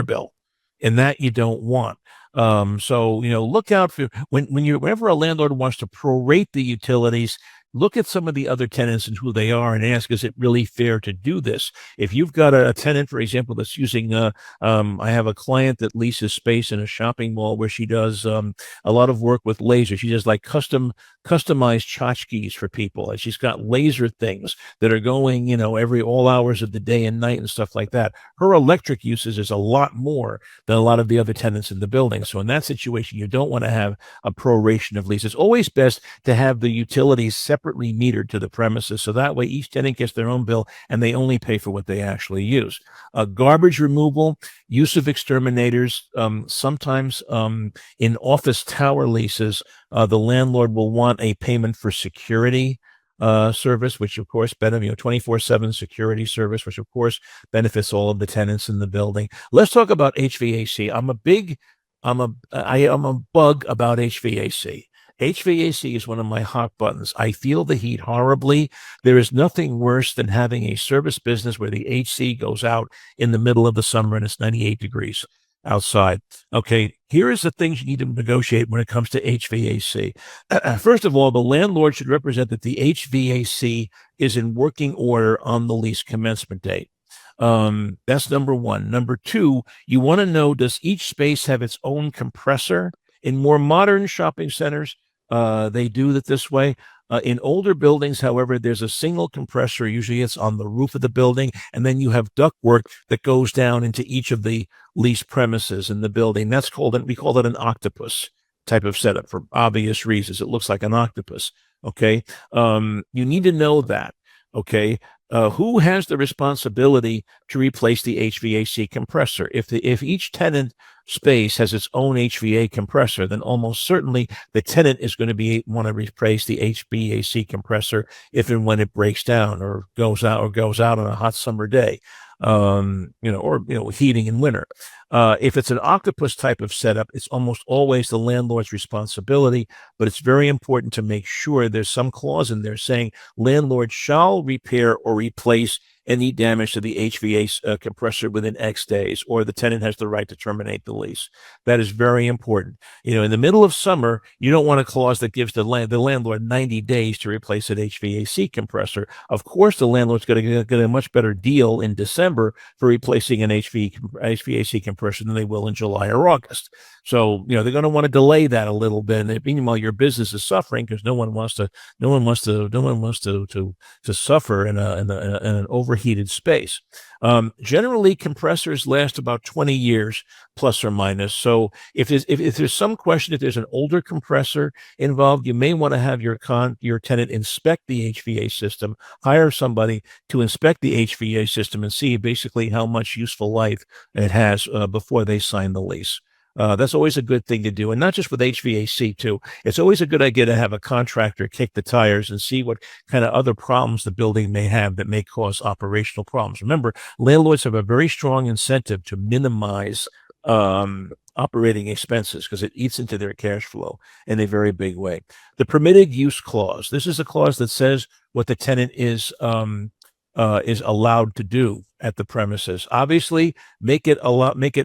bill, and that you don't want. Look out for whenever a landlord wants to prorate the utilities, look at some of the other tenants and who they are and ask, is it really fair to do this? If you've got a tenant, for example, that's using, I have a client that leases space in a shopping mall where she does a lot of work with lasers. She does like customized tchotchkes for people. And she's got laser things that are going, every all hours of the day and night and stuff like that. Her electric usage is a lot more than a lot of the other tenants in the building. So in that situation, you don't want to have a proration of lease. It's always best to have the utilities separately metered to the premises. So that way each tenant gets their own bill and they only pay for what they actually use. Garbage removal, use of exterminators. Sometimes in office tower leases, the landlord will want a payment for security service, which of course benefits 24/7 security service, which of course benefits all of the tenants in the building. Let's talk about HVAC. I am a bug about HVAC. HVAC is one of my hot buttons. I feel the heat horribly. There is nothing worse than having a service business where the HC goes out in the middle of the summer and it's 98 degrees outside. Okay, here is the things you need to negotiate when it comes to HVAC. First of all, the landlord should represent that the HVAC is in working order on the lease commencement date. That's number one. Number two, you want to know, does each space have its own compressor? In more modern shopping centers, they do it this way. In older buildings, however, there's a single compressor. Usually it's on the roof of the building, and then you have ductwork that goes down into each of the lease premises in the building. We call it an octopus type of setup for obvious reasons. It looks like an octopus. Okay. You need to know that. Okay. Who has the responsibility to replace the HVAC compressor? If each tenant space has its own HVAC compressor, then almost certainly the tenant is going to want to replace the HVAC compressor if and when it breaks down or goes out on a hot summer day. Heating in winter. If it's an octopus type of setup, it's almost always the landlord's responsibility, but it's very important to make sure there's some clause in there saying landlord shall repair or replace any damage to the HVAC compressor within X days, or the tenant has the right to terminate the lease. That is very important. In the middle of summer, you don't want a clause that gives the landlord 90 days to replace an HVAC compressor. Of course, the landlord's going to get a much better deal in December for replacing an HVAC compressor than they will in July or August. So, they're going to want to delay that a little bit. And meanwhile, your business is suffering because no one wants to suffer in an overheated space. Generally, compressors last about 20 years, plus or minus. So if there's some question, if there's an older compressor involved, you may want to have your tenant inspect the HVAC system, hire somebody to inspect the HVAC system and see basically how much useful life it has before they sign the lease. That's always a good thing to do. And not just with HVAC too. It's always a good idea to have a contractor kick the tires and see what kind of other problems the building may have that may cause operational problems. Remember, landlords have a very strong incentive to minimize operating expenses because it eats into their cash flow in a very big way. The permitted use clause. This is a clause that says what the tenant is allowed to do at the premises. Obviously, make it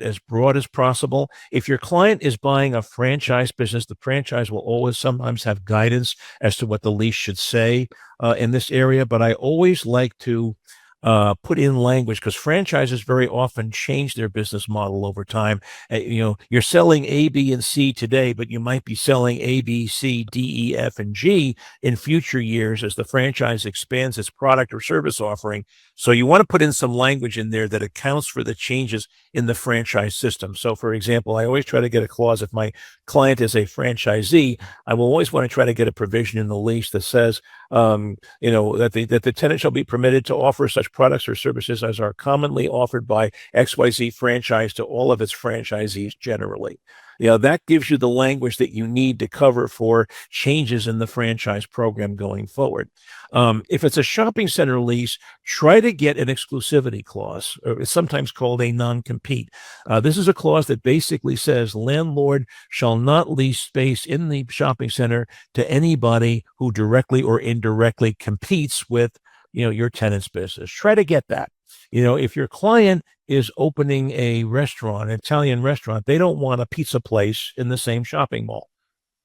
as broad as possible. If your client is buying a franchise business, the franchise will always sometimes have guidance as to what the lease should say in this area. But I always like to put in language because franchises very often change their business model over time. You're selling A, B, and C today, but you might be selling A, B, C, D, E, F, and G in future years as the franchise expands its product or service offering. So you want to put in some language in there that accounts for the changes in the franchise system. So, for example, I always try to get a clause if my client is a franchisee. I will always want to try to get a provision in the lease that says, that the tenant shall be permitted to offer such products or services as are commonly offered by XYZ franchise to all of its franchisees generally. That gives you the language that you need to cover for changes in the franchise program going forward. If it's a shopping center lease, try to get an exclusivity clause, or it's sometimes called a non-compete. This is a clause that basically says landlord shall not lease space in the shopping center to anybody who directly or indirectly competes with, your tenant's business. Try to get that. If your client is opening a restaurant, an Italian restaurant, they don't want a pizza place in the same shopping mall.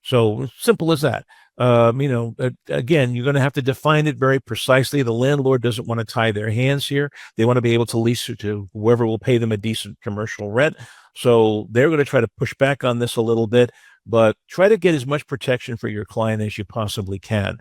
So simple as that. Again, you're going to have to define it very precisely. The landlord doesn't want to tie their hands here. They want to be able to lease it to whoever will pay them a decent commercial rent. So they're going to try to push back on this a little bit, but try to get as much protection for your client as you possibly can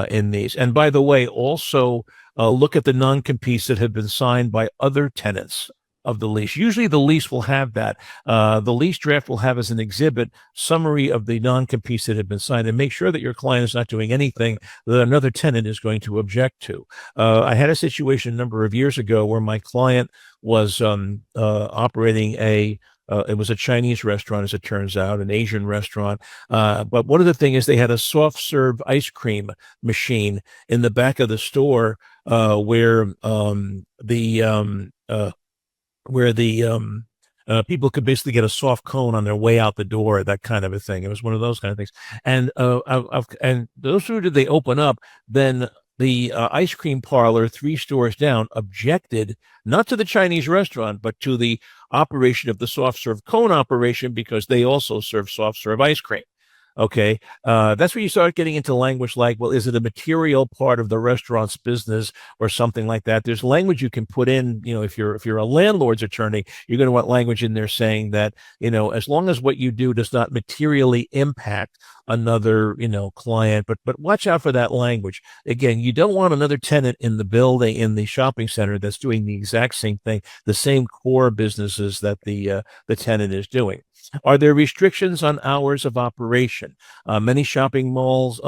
in these. And by the way, also look at the non-competes that have been signed by other tenants of the lease. Usually the lease will have that. The lease draft will have as an exhibit summary of the non-competes that have been signed, and make sure that your client is not doing anything that another tenant is going to object to. I had a situation a number of years ago where my client was operating it was a Chinese restaurant, as it turns out, an Asian restaurant. But one of the things is they had a soft serve ice cream machine in the back of the store where the people could basically get a soft cone on their way out the door, that kind of a thing. It was one of those kind of things. And and those who did they open up, then the ice cream parlor 3 stores down objected not to the Chinese restaurant, but to the operation of the soft serve cone operation, because they also serve soft serve ice cream. Okay. That's where you start getting into language like, well, is it a material part of the restaurant's business or something like that? There's language you can put in, if you're a landlord's attorney, you're going to want language in there saying that, as long as what you do does not materially impact another, client, but watch out for that language. Again, you don't want another tenant in the building, in the shopping center, that's doing the exact same thing, the same core businesses that the tenant is doing. Are there restrictions on hours of operation? Many shopping malls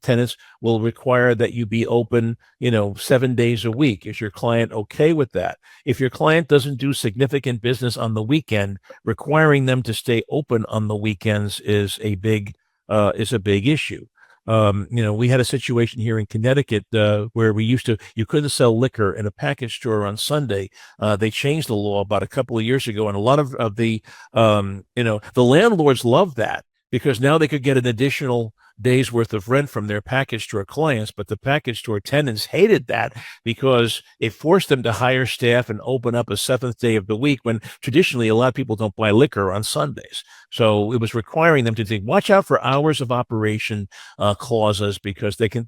tenants will require that you be open, 7 days a week. Is your client okay with that? If your client doesn't do significant business on the weekend, requiring them to stay open on the weekends is a big issue. We had a situation here in Connecticut where you couldn't sell liquor in a package store on Sunday. They changed the law about a couple of years ago, and a lot of the landlords love that, because now they could get an additional day's worth of rent from their package store clients. But the package store tenants hated that, because it forced them to hire staff and open up a seventh day of the week, when traditionally a lot of people don't buy liquor on Sundays. So it was requiring them to watch out for hours of operation clauses, because they can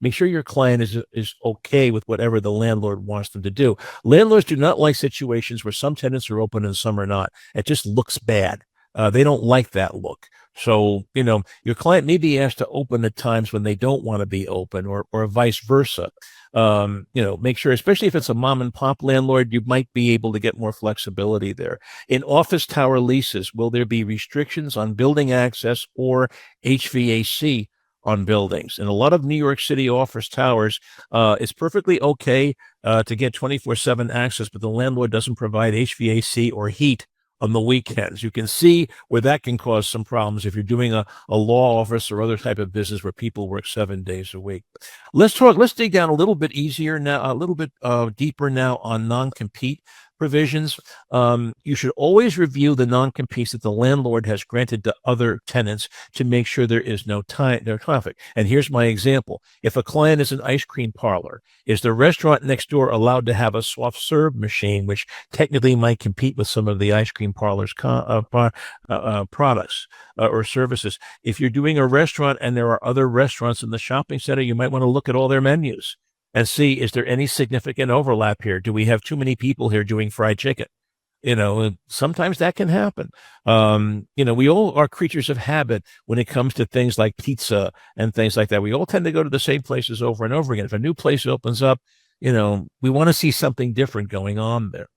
make sure your client is okay with whatever the landlord wants them to do. Landlords do not like situations where some tenants are open and some are not. It just looks bad. They don't like that look. So, your client may be asked to open at times when they don't want to be open, or vice versa. Make sure, especially if it's a mom and pop landlord, you might be able to get more flexibility there. In office tower leases, will there be restrictions on building access or HVAC on buildings? In a lot of New York City office towers, it's perfectly okay to get 24/7 access, but the landlord doesn't provide HVAC or heat on the weekends. You can see where that can cause some problems if you're doing a law office or other type of business where people work 7 days a week. Let's dig down a little bit easier now, a little bit deeper now on non-compete provisions. You should always review the non-competes that the landlord has granted to other tenants to make sure there is no conflict. And here's my example. If a client is an ice cream parlor, is the restaurant next door allowed to have a soft serve machine, which technically might compete with some of the ice cream parlor's products or services? If you're doing a restaurant and there are other restaurants in the shopping center, you might want to look at all their menus and see, is there any significant overlap here? Do we have too many people here doing fried chicken? Sometimes that can happen. We all are creatures of habit when it comes to things like pizza and things like that. We all tend to go to the same places over and over again. If a new place opens up, we want to see something different going on there.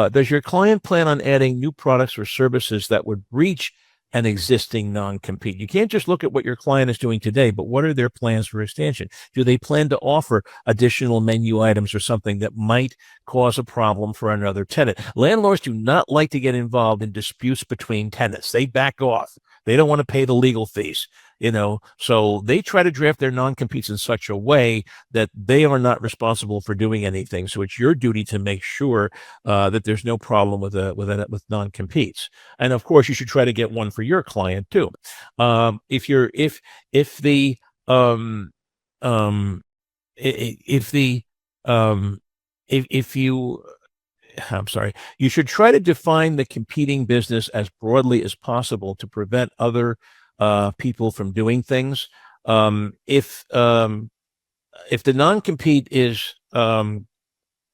Does your client plan on adding new products or services that would breach an existing non-compete? You can't just look at what your client is doing today, but what are their plans for expansion? Do they plan to offer additional menu items or something that might cause a problem for another tenant? Landlords do not like to get involved in disputes between tenants. They back off. They don't want to pay the legal fees, so they try to draft their non-competes in such a way that they are not responsible for doing anything. So it's your duty to make sure that there's no problem with non-competes. And of course, you should try to get one for your client too. If you I'm sorry, you should try to define the competing business as broadly as possible to prevent other people from doing things. If the non-compete is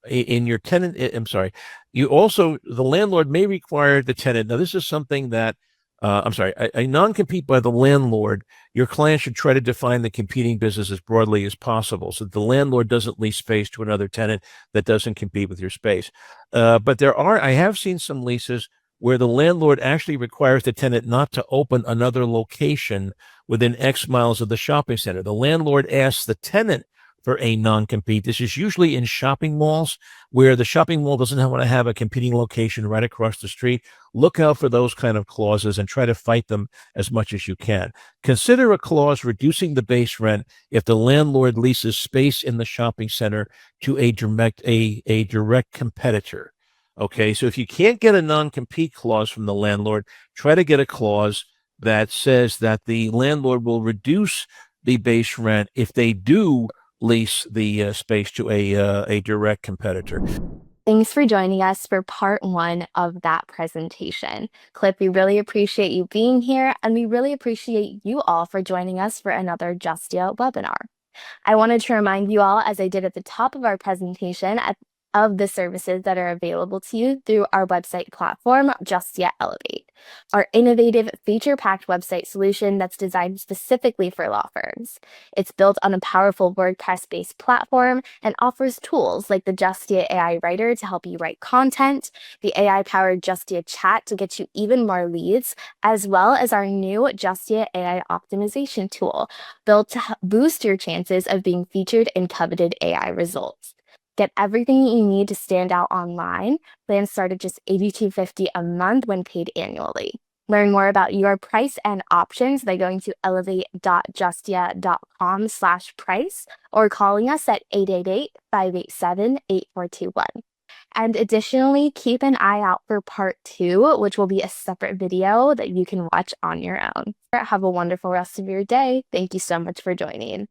in your tenant, I'm sorry, you also, the landlord may require the tenant. Now, this is something that, I'm sorry, a non-compete by the landlord, your client should try to define the competing business as broadly as possible so that the landlord doesn't lease space to another tenant that doesn't compete with your space. But I have seen some leases where the landlord actually requires the tenant not to open another location within X miles of the shopping center. The landlord asks the tenant for a non-compete. This is usually in shopping malls where the shopping mall doesn't want to have a competing location right across the street. Look out for those kind of clauses and try to fight them as much as you can. Consider a clause reducing the base rent if the landlord leases space in the shopping center to a direct competitor. Okay, so if you can't get a non-compete clause from the landlord, try to get a clause that says that the landlord will reduce the base rent if they do lease the space to a direct competitor. Thanks for joining us for part 1 of that presentation. Cliff, we really appreciate you being here, and we really appreciate you all for joining us for another Justia webinar. I wanted to remind you all, as I did at the top of our presentation, of the services that are available to you through our website platform, Justia Elevate, our innovative, feature-packed website solution that's designed specifically for law firms. It's built on a powerful WordPress-based platform and offers tools like the Justia AI Writer to help you write content, the AI-powered Justia Chat to get you even more leads, as well as our new Justia AI Optimization tool, built to boost your chances of being featured in coveted AI results. Get everything you need to stand out online. Plans start at just $82.50 a month when paid annually. Learn more about your price and options by going to elevate.justia.com/price or calling us at 888-587-8421. And additionally, keep an eye out for part 2, which will be a separate video that you can watch on your own. Have a wonderful rest of your day. Thank you so much for joining.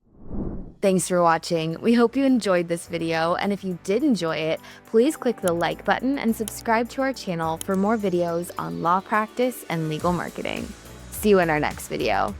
Thanks for watching. We hope you enjoyed this video, and if you did enjoy it, please click the like button and subscribe to our channel for more videos on law practice and legal marketing. See you in our next video.